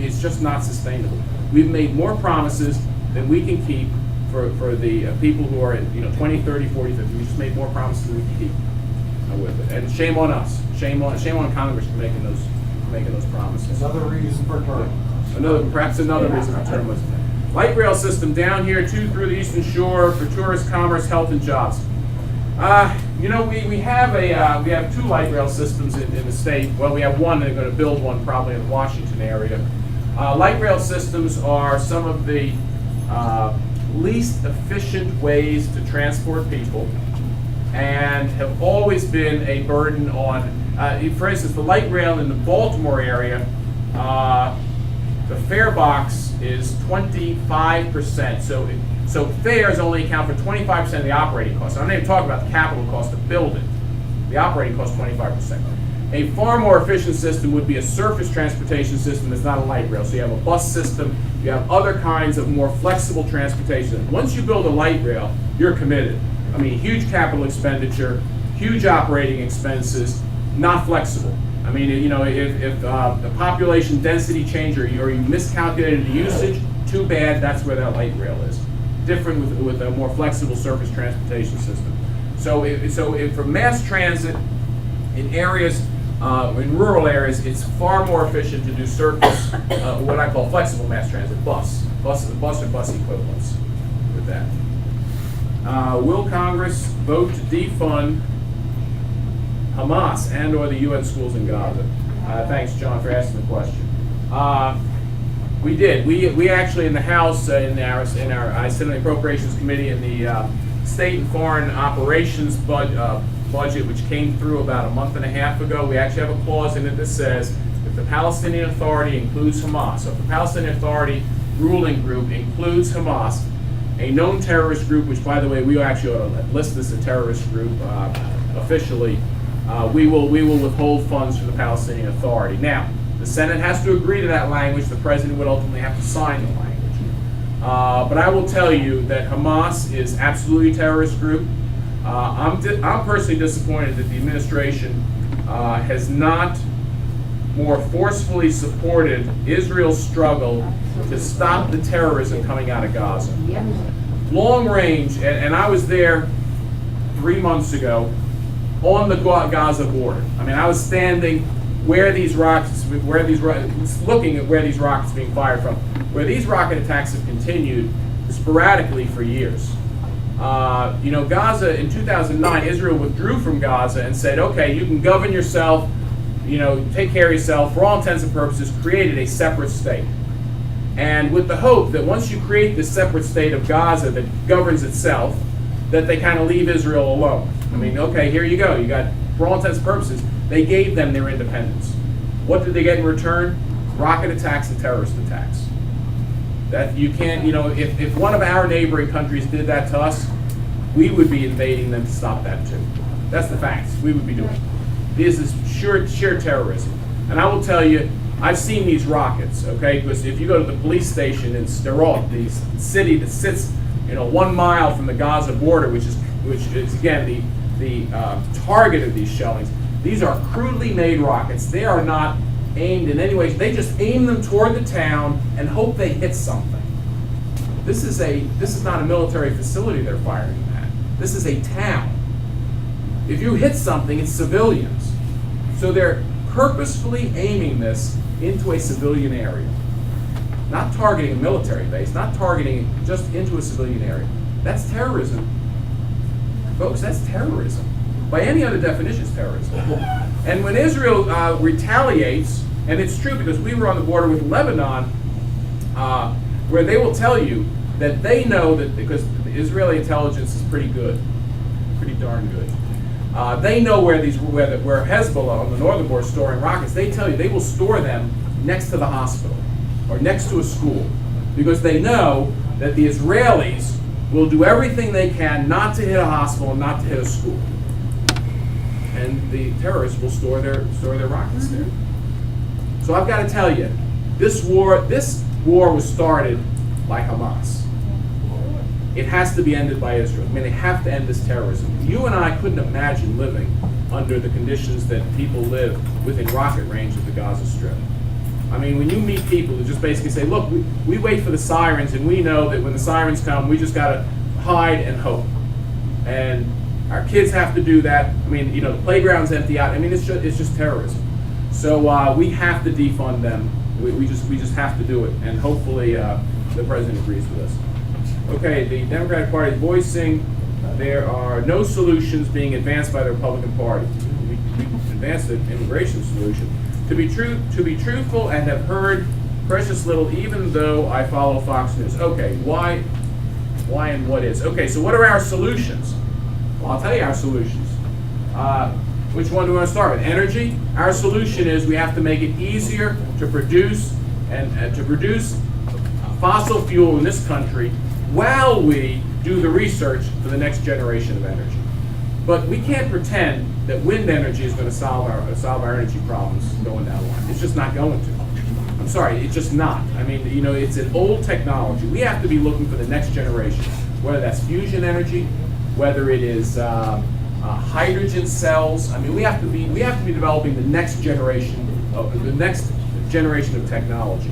It's just not sustainable. We've made more promises than we can keep for the people who are 20, 30, 40, 50. We just made more promises than we can keep with it. And shame on us. Shame on Congress for making those promises. Another reason for term. Perhaps another reason for term limits. Light rail system down here, 2 through the Eastern Shore for tourist, commerce, health, and jobs. We have 2 light rail systems in the state. Well, we have one. They're going to build one probably in the Washington area. Light rail systems are some of the least efficient ways to transport people, and have always been a burden on. For instance, the light rail in the Baltimore area, the fare box is 25%. So fares only account for 25% of the operating cost. I'm not even talking about the capital cost to build it. The operating cost 25%. A far more efficient system would be a surface transportation system that's not a light rail. So you have a bus system, you have other kinds of more flexible transportation. Once you build a light rail, you're committed. I mean, huge capital expenditure, huge operating expenses, not flexible. I mean, if the population density change or you miscalculated the usage, too bad, that's where that light rail is. Different with a more flexible surface transportation system. So for mass transit in areas, in rural areas, it's far more efficient to do surface, what I call flexible mass transit, bus or bus equivalents with that. Will Congress vote to defund Hamas and or the UN schools in Gaza? Thanks, John, for asking the question. We did. We actually in the House, I sit on the Appropriations Committee in the State and Foreign Operations budget, which came through about a month and a half ago. We actually have a clause in it that says if the Palestinian Authority includes Hamas, so if the Palestinian Authority ruling group includes Hamas, a known terrorist group, which by the way we actually ought to list this as a terrorist group officially, we will withhold funds from the Palestinian Authority. Now, the Senate has to agree to that language. The President would ultimately have to sign the language. But I will tell you that Hamas is absolutely a terrorist group. I'm personally disappointed that the administration has not more forcefully supported Israel's struggle to stop the terrorism coming out of Gaza. Long range, and I was there 3 months ago on the Gaza border. I mean, I was standing looking at where these rockets are being fired from, where these rocket attacks have continued sporadically for years. Gaza in 2009, Israel withdrew from Gaza and said, okay, you can govern yourself, take care of yourself, for all intents and purposes, created a separate state. And with the hope that once you create this separate state of Gaza that governs itself, that they kind of leave Israel alone. I mean, okay, here you go. You got, for all intents and purposes, they gave them their independence. What did they get in return? Rocket attacks and terrorist attacks. That you can't, if one of our neighboring countries did that to us, we would be invading them to stop that too. That's the facts. We would be doing it. This is sheer terrorism. And I will tell you, I've seen these rockets, okay? Because if you go to the police station in Sderot, the city that sits, 1 mile from the Gaza border, which is again the target of these shellings. These are crudely made rockets. They are not aimed in any way. They just aim them toward the town and hope they hit something. This is not a military facility they're firing at. This is a town. If you hit something, it's civilians. So they're purposefully aiming this into a civilian area. Not targeting a military base, not targeting it just into a civilian area. That's terrorism. Folks, that's terrorism. By any other definition, it's terrorism. And when Israel retaliates, and it's true because we were on the border with Lebanon, where they will tell you that they know that, because the Israeli intelligence is pretty good, pretty darn good, They know where Hezbollah on the northern border is storing rockets. They tell you they will store them next to the hospital or next to a school because they know that the Israelis will do everything they can not to hit a hospital and not to hit a school. And the terrorists will store their rockets there. So I've got to tell you, this war was started by Hamas. It has to be ended by Israel. I mean, they have to end this terrorism. You and I couldn't imagine living under the conditions that people live within rocket range of the Gaza Strip. I mean, when you meet people who just basically say, look, we wait for the sirens, and we know that when the sirens come, we just got to hide and hope. And our kids have to do that. I mean, the playground's empty out. I mean, it's just terrorism. So we have to defund them. We just have to do it. And hopefully the president agrees with us. Okay, the Democratic Party is voicing there are no solutions being advanced by the Republican Party. We advanced the immigration solution. To be truthful, and have heard precious little, even though I follow Fox News. Okay, why and what is? Okay, so what are our solutions? Well, I'll tell you our solutions. Which one do we want to start with? Energy. Our solution is we have to make it easier to produce and to produce fossil fuel in this country while we do the research for the next generation of energy. But we can't pretend that wind energy is going to solve our energy problems going down the line. It's just not going to. I'm sorry, it's just not. I mean, it's an old technology. We have to be looking for the next generation, whether that's fusion energy, whether it is hydrogen cells. I mean, we have to be developing the next generation of technology.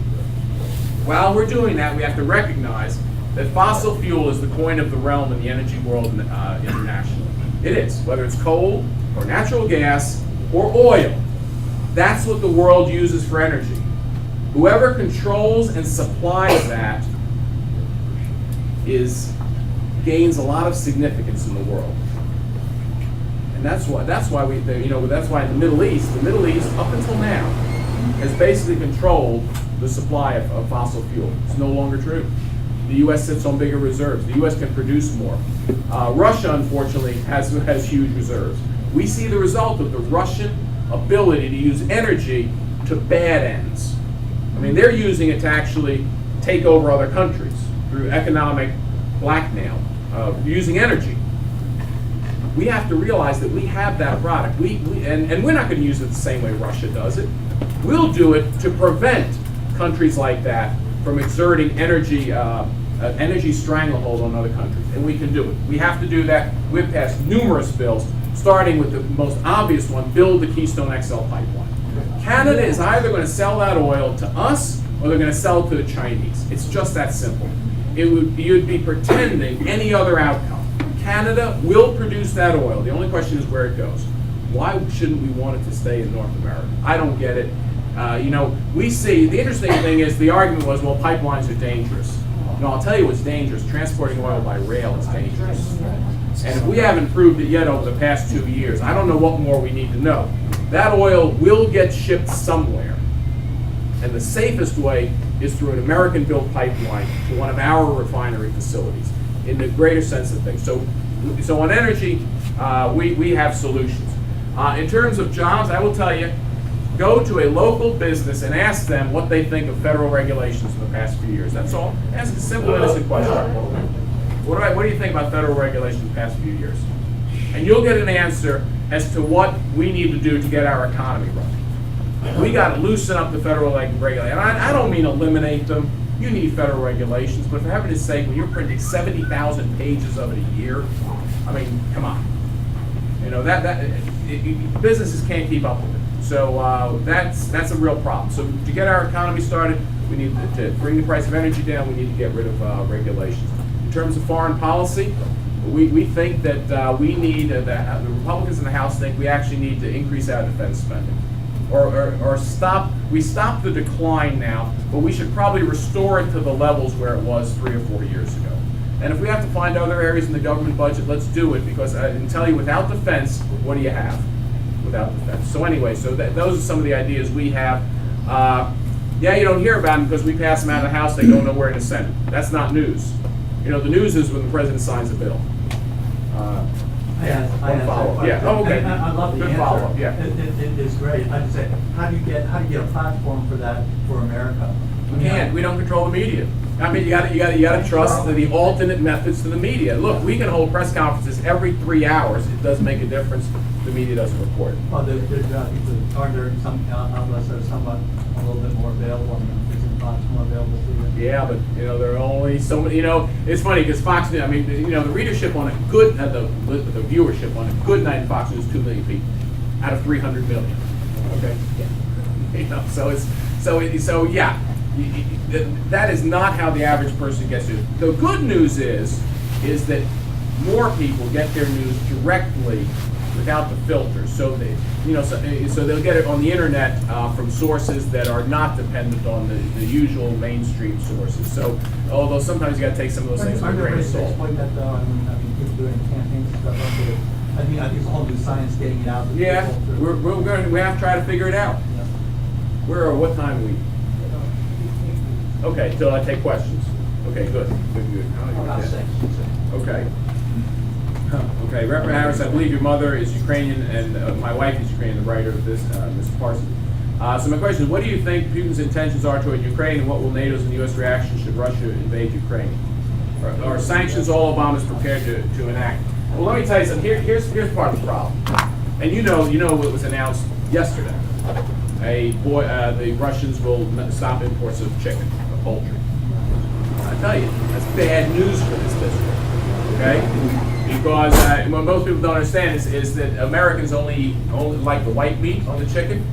While we're doing that, we have to recognize that fossil fuel is the coin of the realm in the energy world internationally. It is, whether it's coal or natural gas or oil. That's what the world uses for energy. Whoever controls and supplies that gains a lot of significance in the world. And that's why in the Middle East up until now has basically controlled the supply of fossil fuel. It's no longer true. The U.S. sits on bigger reserves. The U.S. can produce more. Russia, unfortunately, has huge reserves. We see the result of the Russian ability to use energy to bad ends. I mean, they're using it to actually take over other countries through economic blackmail, using energy. We have to realize that we have that product. And we're not going to use it the same way Russia does it. We'll do it to prevent countries like that from exerting energy stranglehold on other countries, and we can do it. We have to do that. We've passed numerous bills, starting with the most obvious one, build the Keystone XL pipeline. Canada is either going to sell that oil to us or they're going to sell it to the Chinese. It's just that simple. You'd be pretending any other outcome. Canada will produce that oil. The only question is where it goes. Why shouldn't we want it to stay in North America? I don't get it. We see, the interesting thing is the argument was, well, pipelines are dangerous. No, I'll tell you what's dangerous. Transporting oil by rail is dangerous. And if we haven't proved it yet over the past 2 years, I don't know what more we need to know. That oil will get shipped somewhere. And the safest way is through an American-built pipeline to one of our refinery facilities, in the greater sense of things. So on energy, we have solutions. In terms of jobs, I will tell you, go to a local business and ask them what they think of federal regulations in the past few years. That's all. Ask a simple, innocent question. What do you think about federal regulations in the past few years? And you'll get an answer as to what we need to do to get our economy running. We got to loosen up the federal regulations. And I don't mean eliminate them. You need federal regulations, but for heaven's sake, when you're printing 70,000 pages of it a year, I mean, come on. Businesses can't keep up with it. So that's a real problem. So to get our economy started, we need to bring the price of energy down. We need to get rid of regulations. In terms of foreign policy, we think that we need, the Republicans in the House think we actually need to increase our defense spending. Or stop the decline now, but we should probably restore it to the levels where it was 3 or 4 years ago. And if we have to find other areas in the government budget, let's do it, because I can tell you, without defense, what do you have? Without defense. So anyway, those are some of the ideas we have. You don't hear about them because we pass them out of the House, they don't know where in the Senate. That's not news. The news is when the president signs a bill. One follow-up, yeah. Oh, okay. I love the Good answer. follow-up, yeah. It is great. I just say, how do you get a platform for that for America? We can't. We don't control the media. I mean, you gotta trust the alternate methods to the media. Look, we can hold press conferences every 3 hours. It doesn't make a difference. The media doesn't report it. Well, aren't there some outlets that are somewhat a little bit more available, and isn't Fox more available to you? Yeah, but there are only so many. It's funny because Fox News. I mean, the readership on a good, the viewership on a good night in Fox News is 2 million people out of 300 million. Okay. Yeah. So yeah. That is not how the average person gets it. The good news is that more people get their news directly without the filters. So they, so they'll get it on the internet from sources that are not dependent on the usual mainstream sources. So, although sometimes you got to take some of those things with Aren't a there grain of ways to salt. exploit that though? I mean, people doing campaigns and stuff like that. I think it's a whole new science getting it out. to Yeah, people we have to try to figure it out. Yeah. What time are we? Okay, so I take questions. Okay, good. About six. Okay. Okay, Reverend Harris, I believe your mother is Ukrainian and my wife is Ukrainian, the writer of this, Mr. Parsons. So my question is, what do you think Putin's intentions are toward Ukraine, and what will NATO's and U.S. reaction should Russia invade Ukraine? Are sanctions all Obama's prepared to enact? Well, let me tell you something. Here's part of the problem. And you know what was announced yesterday. The Russians will stop imports of chicken, of poultry. I tell you, that's bad news for this district. Okay? Because what most people don't understand is that Americans only like the white meat on the chicken.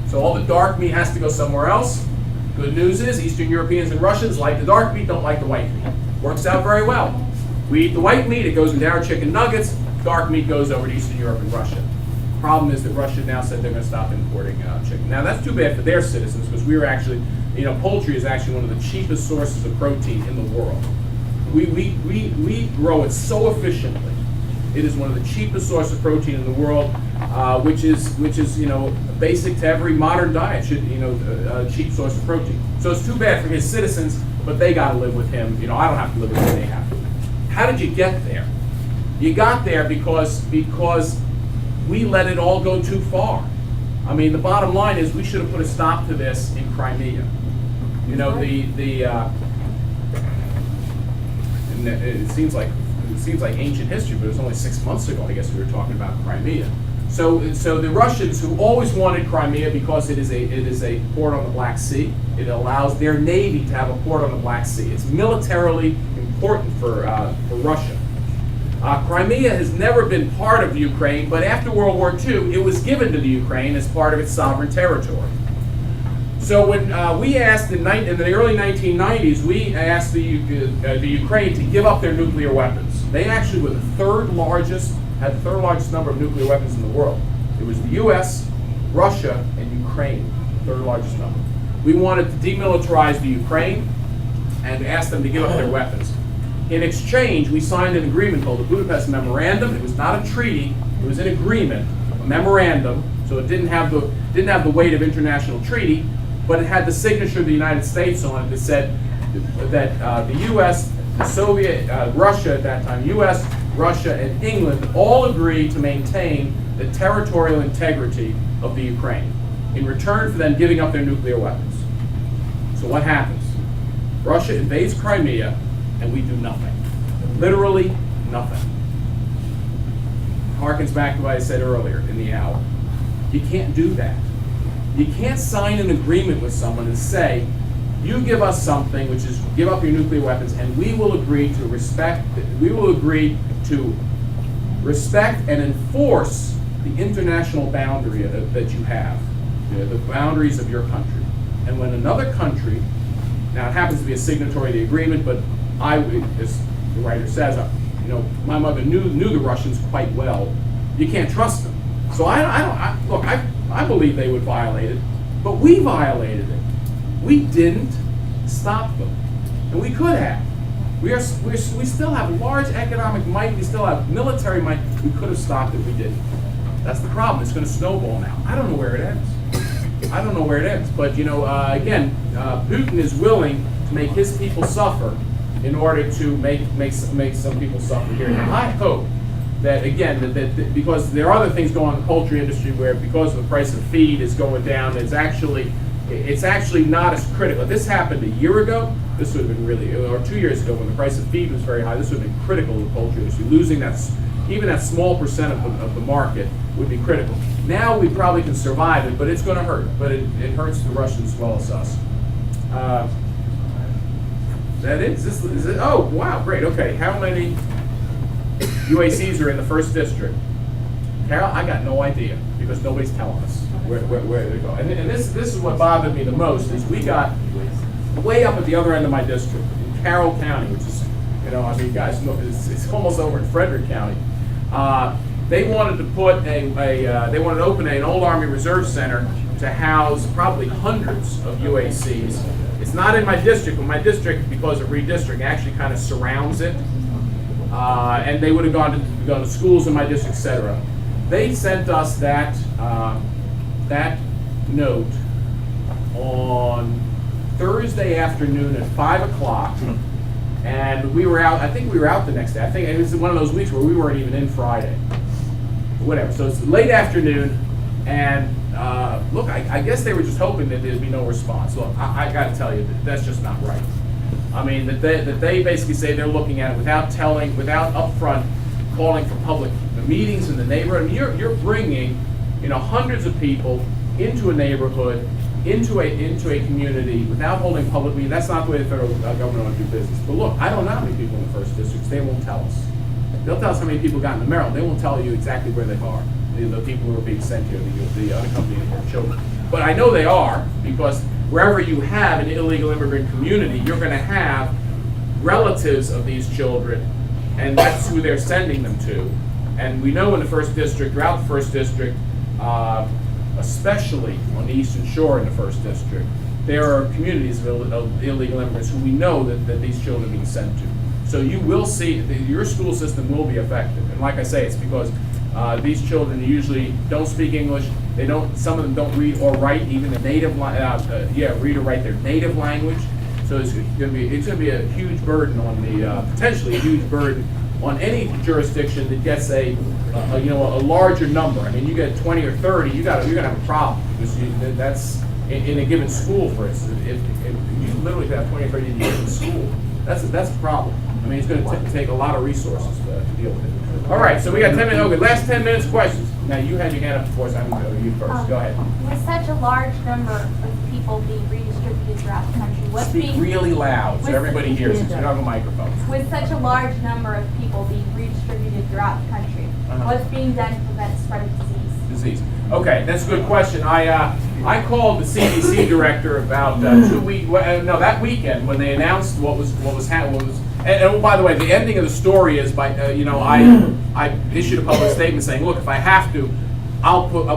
So all the dark meat has to go somewhere else. Good news is Eastern Europeans and Russians like the dark meat, don't like the white meat. Works out very well. We eat the white meat, it goes into our chicken nuggets. Dark meat goes over to Eastern Europe and Russia. Problem is that Russia now said they're going to stop importing chicken. Now that's too bad for their citizens because we were actually, poultry is actually one of the cheapest sources of protein in the world. We grow it so efficiently. It is one of the cheapest sources of protein in the world, which is basic to every modern diet. Should a cheap source of protein. So it's too bad for his citizens, but they got to live with him. I don't have to live with him. They have to. How did you get there? You got there because we let it all go too far. I mean, the bottom line is we should have put a stop to this in Crimea. It seems like ancient history, but it was only 6 months ago, I guess, we were talking about Crimea. So the Russians, who always wanted Crimea because it is a port on the Black Sea, it allows their navy to have a port on the Black Sea. It's militarily important for Russia. Crimea has never been part of Ukraine, but after World War II, it was given to the Ukraine as part of its sovereign territory. So when we asked in the early 1990s, we asked the Ukraine to give up their nuclear weapons. They actually were had the third largest number of nuclear weapons in the world. It was the U.S., Russia, and Ukraine, the third largest number. We wanted to demilitarize the Ukraine and ask them to give up their weapons. In exchange, we signed an agreement called the Budapest Memorandum. It was not a treaty; it was an agreement, a memorandum. So it didn't have the weight of international treaty, but it had the signature of the United States on it that said that the U.S., the Soviet, Russia at that time, U.S., Russia, and England all agreed to maintain the territorial integrity of the Ukraine in return for them giving up their nuclear weapons. So what happens? Russia invades Crimea, and we do nothing. Literally nothing. Harkens back to what I said earlier in the hour. You can't do that. You can't sign an agreement with someone and say, you give us something, which is give up your nuclear weapons, and we will agree to respect and enforce the international boundary that you have, the boundaries of your country. And when another country, now it happens to be a signatory of the agreement, but as the writer says, my mother knew the Russians quite well. You can't trust them. So I believe they would violate it, but we violated it. We didn't stop them, and we could have. We still have large economic might. We still have military might. We could have stopped it. We didn't. That's the problem. It's going to snowball now. I don't know where it ends. But again, Putin is willing to make his people suffer in order to make some people suffer here. Now, I hope that again, that because there are other things going on in the poultry industry where because the price of feed is going down, it's actually not as critical. If this happened a year ago, this would have been really, or 2 years ago when the price of feed was very high, this would have been critical to the poultry industry. Losing that, even that small percent of the market would be critical. Now we probably can survive it, but it's going to hurt. But it hurts the Russians as well as us. That is it? Oh, wow, great. Okay, how many UACs are in the first district? Carol, I got no idea because nobody's telling us where they go. And this is what bothered me the most is we got way up at the other end of my district in Carroll County, which is, guys know it's almost over in Frederick County. They wanted to put they wanted to open an old Army Reserve Center to house probably hundreds of UACs. It's not in my district, but my district, because of redistricting, actually kind of surrounds it. And they would have gone to schools in my district, etc. They sent us that note on Thursday afternoon at 5 o'clock, and we were out. I think we were out the next day. I think it was one of those weeks where we weren't even in Friday. Whatever. So it's late afternoon, and look, I guess they were just hoping that there'd be no response. Look, I got to tell you, that's just not right. I mean, that they basically say they're looking at it without upfront calling for public meetings in the neighborhood. I mean, you're bringing, hundreds of people into a neighborhood, into a community without holding public meetings. That's not the way the federal government wants to do business. But look, I don't know how many people in the first districts. They won't tell us. They'll tell us how many people got into Maryland. They won't tell you exactly where they are. The people who are being sent here, the unaccompanied children. But I know they are, because wherever you have an illegal immigrant community, you're going to have relatives of these children, and that's who they're sending them to. And we know in the first district, throughout the first district, especially on the Eastern Shore in the first district, there are communities of illegal immigrants who we know that these children are being sent to. So you will see, your school system will be affected. And like I say, it's because these children usually don't speak English. Some of them don't read or write even the native, read or write their native language. So it's going to be a huge burden on potentially a huge burden on any jurisdiction that gets a larger number. I mean, you get 20 or 30, you're going to have a problem, because that's in a given school, for instance. If you literally have 20 or 30 in a given school, that's a problem. I mean, it's going to take a lot of resources to deal with it. All right, so we got 10 minutes. Okay, last 10 minutes questions. Now, you had your hand up before, so I'm going to go to you first. Go ahead. With such a large number of people being redistributed throughout the country, Speak really loud so everybody hears it. You don't have a microphone. With such a large number of people being redistributed throughout the country, what's being done to prevent the spread of disease? Okay, that's a good question. I called the CDC director about that weekend when they announced what was happening. And by the way, the ending of the story is I issued a public statement saying, look, if I have to,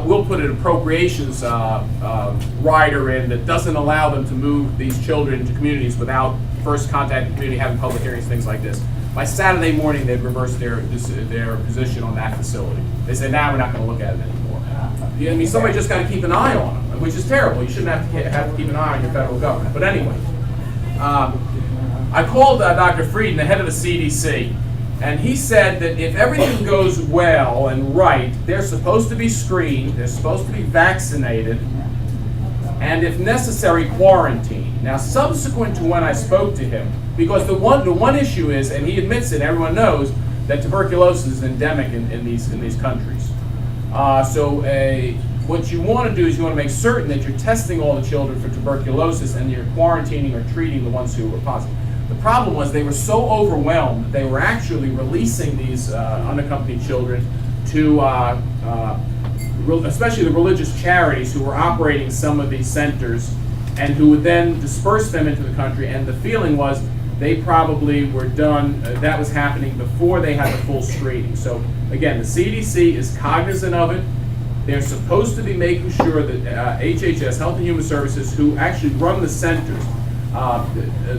we'll put an appropriations rider in that doesn't allow them to move these children into communities without first contacting the community, having public hearings, things like this. By Saturday morning, they'd reversed their position on that facility. They said, now we're not going to look at it anymore. I mean, somebody just got to keep an eye on them, which is terrible. You shouldn't have to keep an eye on your federal government. But anyway, I called Dr. Frieden, the head of the CDC, and he said that if everything goes well and right, they're supposed to be screened, they're supposed to be vaccinated, and if necessary, quarantined. Now, subsequent to when I spoke to him, because the one issue is, and he admits it, everyone knows, that tuberculosis is endemic in these countries. What you want to do is you want to make certain that you're testing all the children for tuberculosis and you're quarantining or treating the ones who were positive. The problem was they were so overwhelmed that they were actually releasing these unaccompanied children to, especially the religious charities who were operating some of these centers, and who would then disperse them into the country. And the feeling was they probably were done, that was happening before they had the full screening. So again, the CDC is cognizant of it. They're supposed to be making sure that HHS, Health and Human Services, who actually run the centers,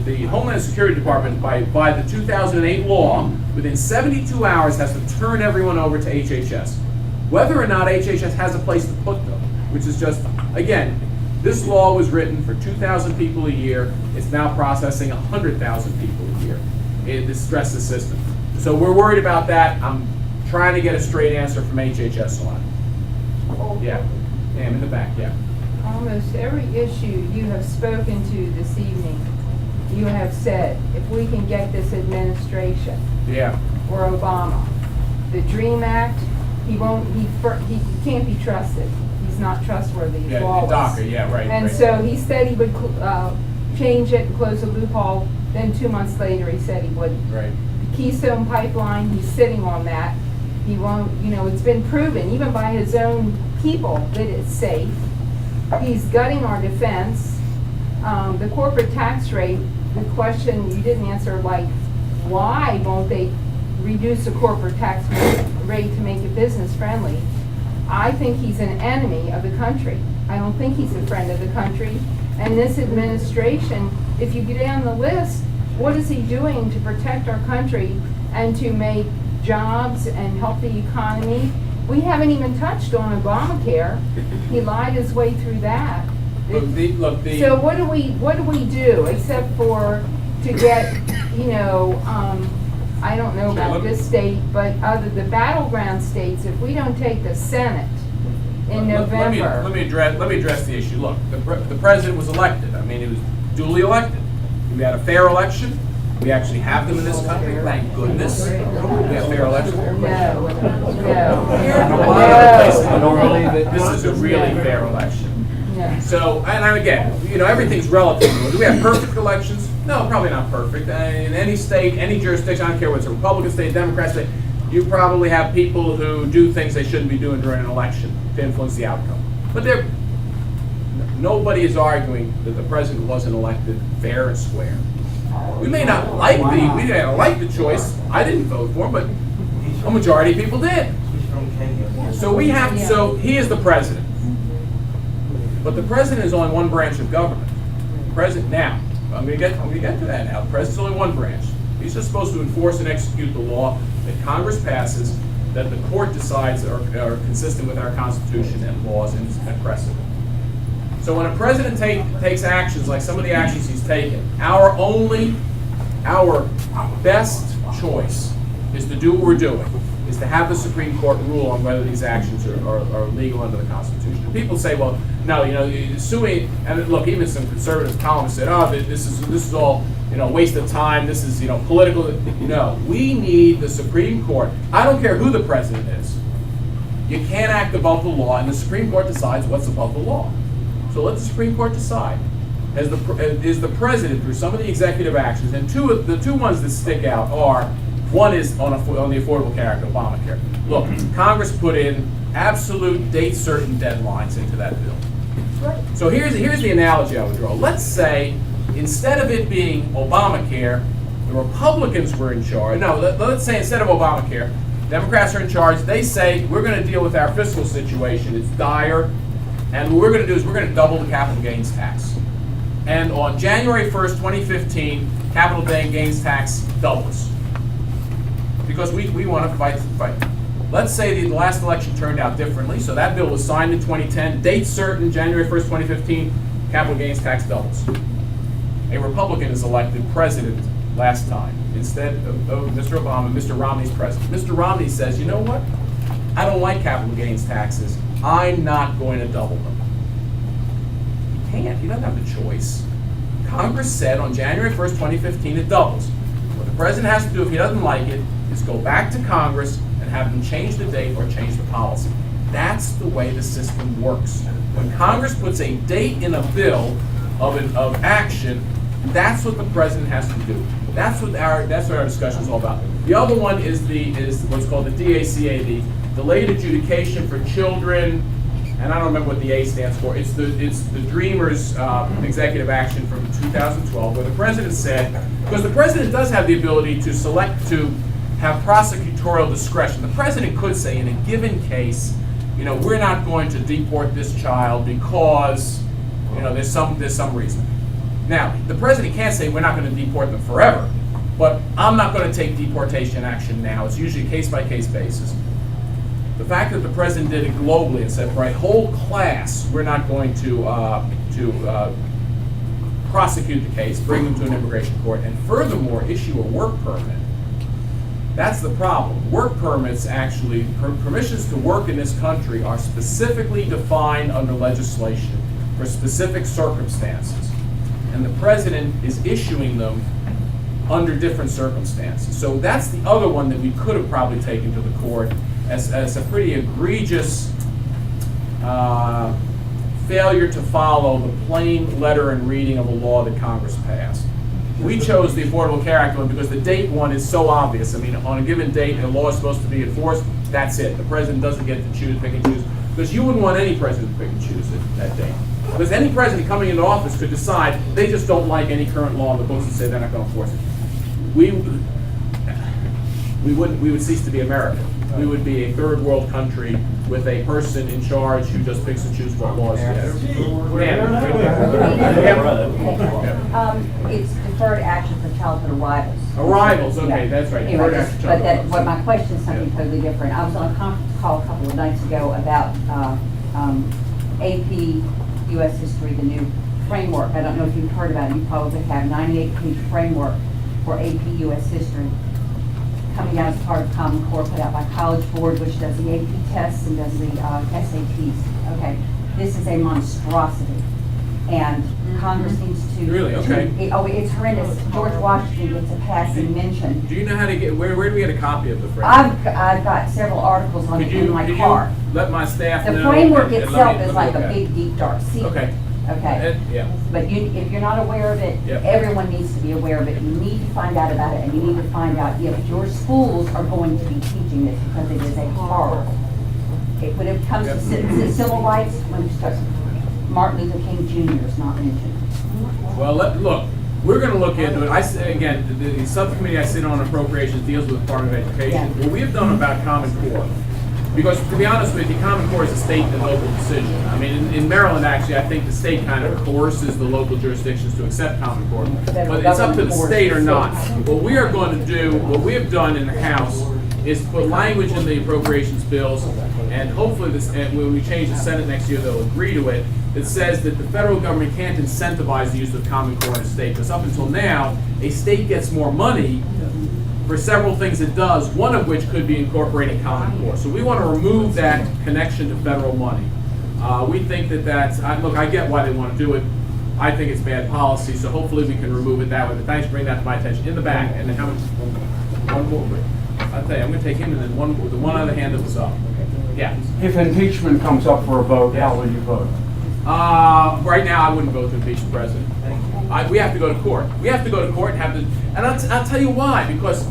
the Homeland Security Department, by the 2008 law, within 72 hours has to turn everyone over to HHS. Whether or not HHS has a place to put them, which is just, again, this law was written for 2,000 people a year. It's now processing 100,000 people a year. It stresses the system. So we're worried about that. I'm trying to get a straight answer from HHS on it. Yeah, in the back, yeah. Almost every issue you have spoken to this evening, you have said, if we can get this administration Yeah. or Obama, the DREAM Act, he can't be trusted. He's not trustworthy, he's Yeah, lawless. DACA, yeah, right. And right. so he said he would change it and close the loophole, then 2 months later he said he wouldn't. Right. The Keystone Pipeline, he's sitting on that. He won't, it's been proven, even by his own people, that it's safe. He's gutting our defense. The corporate tax rate, the question you didn't answer, like, why won't they reduce the corporate tax rate to make it business friendly? I think he's an enemy of the country. I don't think he's a friend of the country. And this administration, if you get down the list, what is he doing to protect our country and to make jobs and help the economy? We haven't even touched on Obamacare. He lied his way through that. So what do we do except for to get, I don't know about this state, but the battleground states, if we don't take the Senate in November. Let me address the issue. Look, the president was elected. I mean, he was duly elected. We had a fair election. We actually have them in this country, thank goodness. We have fair elections. No. This is a really fair election. Yeah. So, and again, everything's relative. Do we have perfect elections? No, probably not perfect. In any state, any jurisdiction, I don't care whether it's a Republican state, Democrat state, you probably have people who do things they shouldn't be doing during an election to influence the outcome. But nobody is arguing that the president wasn't elected fair and square. We may not like the choice. I didn't vote for him, but a majority of people did. So so he is the president. But the president is only one branch of government. Now, I'm going to get to that now. The president's only one branch. He's just supposed to enforce and execute the law that Congress passes, that the court decides are consistent with our Constitution and laws and precedent. So when a president takes actions like some of the actions he's taken, our best choice is to do what we're doing, is to have the Supreme Court rule on whether these actions are legal under the Constitution. And people say, well, no, suing, and look, even some conservative columnists said, oh, this is all, waste of time, this is, political. No, we need the Supreme Court. I don't care who the president is. You can't act above the law, and the Supreme Court decides what's above the law. So let the Supreme Court decide. Is the president, through some of the executive actions, and the two ones that stick out are, one is on the Affordable Care Act, Obamacare. Look, Congress put in absolute date-certain deadlines into that bill. So here's the analogy I would draw. Let's say, instead of it being Obamacare, the Republicans were in charge. No, let's say instead of Obamacare, Democrats are in charge. They say, we're going to deal with our fiscal situation. It's dire. And what we're going to do is we're going to double the capital gains tax. And on January 1st, 2015, capital gains tax doubles. Because we want to fight. Let's say the last election turned out differently, so that bill was signed in 2010, date certain, January 1st, 2015, capital gains tax doubles. A Republican is elected president last time, instead of Mr. Obama, Mr. Romney's president. Mr. Romney says, you know what? I don't like capital gains taxes. I'm not going to double them. He can't. He doesn't have the choice. Congress said on January 1st, 2015, it doubles. What the president has to do if he doesn't like it is go back to Congress and have them change the date or change the policy. That's the way the system works. When Congress puts a date in a bill of action, that's what the president has to do. That's what our discussion is all about. The other one is what's called the DACA, the Delayed Adjudication for Children, and I don't remember what the A stands for. It's the Dreamers executive action from 2012, where the president said, because the president does have the ability to have prosecutorial discretion. The president could say, in a given case, we're not going to deport this child because, there's some reason. Now, the president can't say we're not going to deport them forever, but I'm not going to take deportation action now. It's usually a case-by-case basis. The fact that the president did it globally and said, for a whole class, we're not going to prosecute the case, bring them to an immigration court, and furthermore, issue a work permit. That's the problem. Work permits actually, permissions to work in this country are specifically defined under legislation for specific circumstances. And the president is issuing them under different circumstances. So that's the other one that we could have probably taken to the court as a pretty egregious failure to follow the plain letter and reading of a law that Congress passed. We chose the Affordable Care Act one because the date one is so obvious. I mean, on a given date, a law is supposed to be enforced, that's it. The president doesn't get to choose, pick and choose. Because you wouldn't want any president to pick and choose that date. Because any president coming into office could decide they just don't like any current law in the books and say they're not going to enforce it. We would cease to be America. We would be a third world country with a person in charge who just picks and chooses what laws he has. It's deferred action for childhood arrivals. Arrivals, okay, Yeah. that's right. Anyway, Deferred action for but that, childhood what my question is something Yeah. totally different. I was on a conference call a couple of nights ago about AP U.S. history, the new framework. I don't know if you've heard about it. You probably have 98-page framework for AP U.S. history coming out as part of Common Core put out by College Board, which does the AP tests and does the SATs. Okay, this is a monstrosity, and Congress needs to. Really? Okay. It's horrendous. George Washington gets a passing mention. Do you know how to get, where do we get a copy of the framework? I've got several articles on it in my car. Let my staff know? The framework and let itself me is like look a at it? big, deep, dark secret. Okay. Okay. Yeah. But if you're not aware of it, Yep. everyone needs to be aware of it. You need to find out about it, and you need to find out if your schools are going to be teaching this, because it is a horror. When it comes Yep. to civil rights, when it starts, Martin Luther King Jr. is not mentioned. Well, look, we're going to look into it. Again, the subcommittee I sit on appropriations deals with the Department of Education. Yeah. What we have done about Common Core, because to be honest with you, Common Core is a state and local decision. I mean, in Maryland, actually, I think the state kind of coerces the local jurisdictions to accept Common Core. But it's up to the state or not. What we are going to do, what we have done in the House, is put language in the appropriations bills, and hopefully and when we change the Senate next year, they'll agree to it, that says that the federal government can't incentivize the use of Common Core in a state. Because up until now, a state gets more money for several things it does, one of which could be incorporating Common Core. So we want to remove that connection to federal money. We think look, I get why they want to do it. I think it's bad policy, so hopefully we can remove it that way. But thanks for bringing that to my attention. In the back, and then how much? One more. I'll tell you, I'm going to take him, and then the one other hand that was up. Yeah. If impeachment comes up for a vote, how will you vote? Right now, I wouldn't vote to impeach the president. We have to go to court. We have to go to court and have and I'll tell you why. Because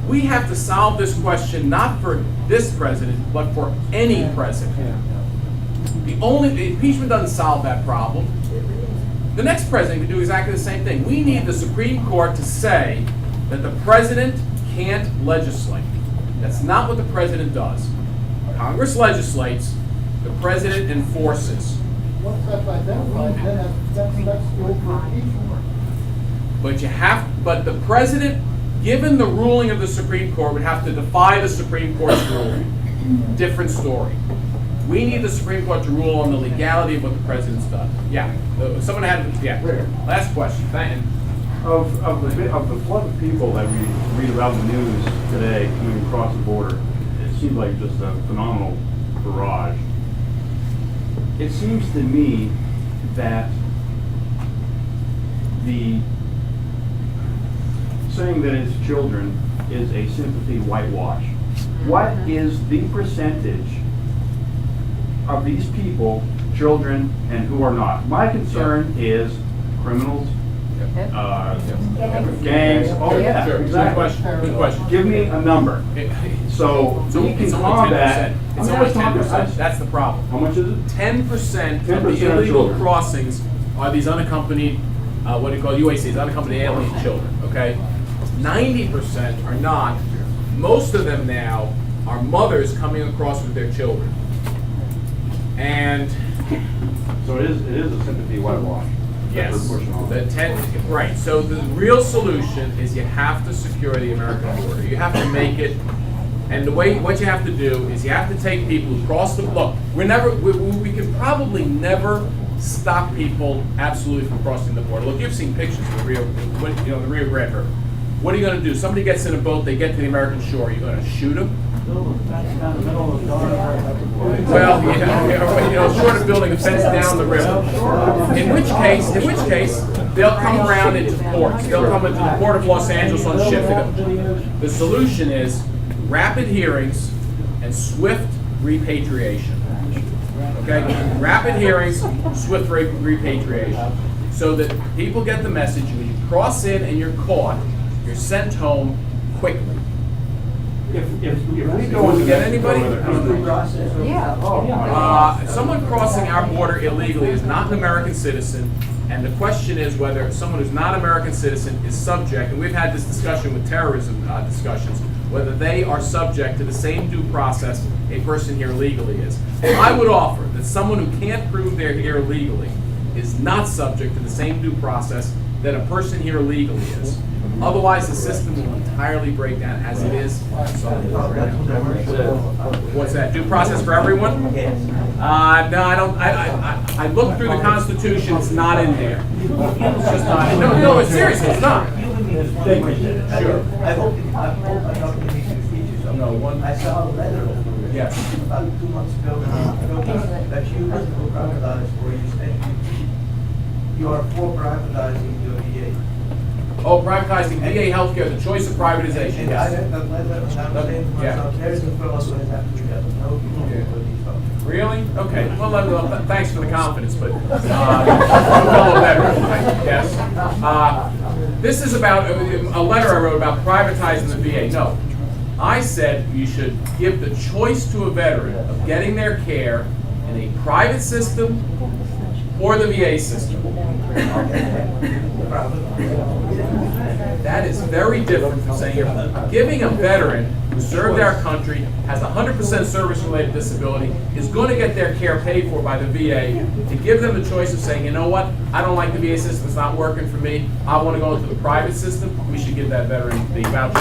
we have to solve this question not for this president, but for any president. The impeachment doesn't solve that problem. The next president can do exactly the same thing. We need the Supreme Court to say that the president can't legislate. That's not what the president does. Congress legislates, the president enforces. Once that's identified, then that's good for impeachment. But the president, given the ruling of the Supreme Court, would have to defy the Supreme Court's ruling. Different story. We need the Supreme Court to rule on the legality of what the president's done. Yeah. Someone had, last question. Thank you. Of the flood of people that we read about in the news today coming across the border, it seems like just a phenomenal barrage. It seems to me that the saying that it's children is a sympathy whitewash. What is the percentage of these people, children, and who are not? My concern is criminals, gangs. Oh yeah, Sure. exactly. Good question. Give me a number. So we can It's only combat. 10%. It's only 10%. That's the problem. How much is it? 10% of the 10% of illegal children. crossings are these unaccompanied, what do you call UACs, unaccompanied alien children, okay? 90% are not. Most of them now are mothers coming across with their children. And So it is a sympathy whitewash. that yes, we're pushing on. right. So the real solution is you have to secure the American border. You have to make it, and what you have to do is you have to take people who cross the look. We can probably never stop people absolutely from crossing the border. Look, you've seen pictures of the Rio Grande River. What are you gonna do? Somebody gets in a boat, they get to the American shore, you're gonna shoot them? Well, short of building a fence down the river. In which case, they'll come around into ports. They'll come into the Port of Los Angeles on ship. The solution is rapid hearings and swift repatriation. Okay? Rapid hearings, swift repatriation. So that people get the message, when you cross in and you're caught, you're sent home quickly. If we go into Get anybody? Yeah. Someone crossing our border illegally is not an American citizen, and the question is whether someone who's not an American citizen is subject, and we've had this discussion with terrorism discussions, whether they are subject to the same due process a person here legally is. I would offer that someone who can't prove they're here legally is not subject to the same due process that a person here legally is. Otherwise, the system will entirely break down as it is. What's that? Due process for everyone? No, I don't. I looked through the Constitution. It's not in there. It's just not. No, it's seriously, it's not. Sure. I hope I don't need to teach you something. No, one. I saw a letter Yes. about 2 months ago that you will privatize or you are for privatizing your VA. Oh, privatizing VA healthcare, the choice of privatization. And I Yes. read that letter and I'm saying to myself, there's a fellow who has to do that. No, Yeah. with these folks. Really? Okay. Well, thanks for the confidence, but fellow veteran, yes. This is about a letter I wrote about privatizing the VA. No, I said you should give the choice to a veteran of getting their care in a private system or the VA system. That is very different from saying you're giving a veteran who served our country, has 100% service-related disability, is going to get their care paid for by the VA, to give them the choice of saying, you know what, I don't like the VA system, it's not working for me, I want to go into the private system, we should give that veteran the voucher.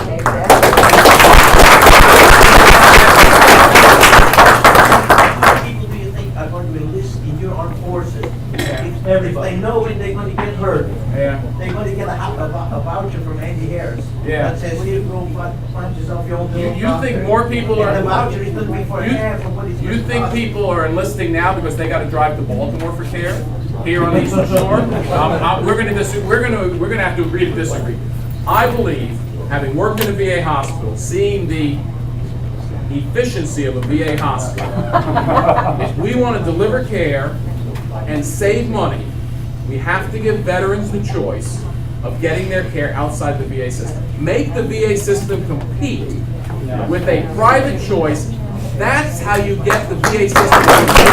People do you think are going to enlist in your armed forces? If they know when they're going to get hurt, Yeah. they're going to get a voucher from Andy Harris. Yeah. That says, here, go find yourself your own. You think more people And the are? voucher is going to be for half of what he's. You think people are enlisting now because they got to drive to Baltimore for care here on the Eastern Shore? We're going to have to agree to disagree. I believe, having worked in a VA hospital, seeing the efficiency of a VA hospital, if we want to deliver care and save money, we have to give veterans the choice of getting their care outside the VA system. Make the VA system compete with a private choice. That's how you get the VA system to compete.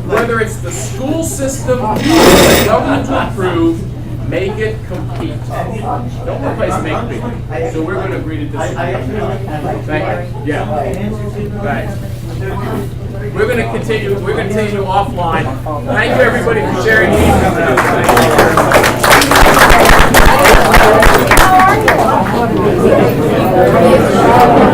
Whether it's the school system or the government to approve, make it compete. Don't replace make believe. So we're going to agree to disagree. Thank you. Yeah. Thanks. We're going to continue offline. Thank you, everybody, for sharing these. How are you?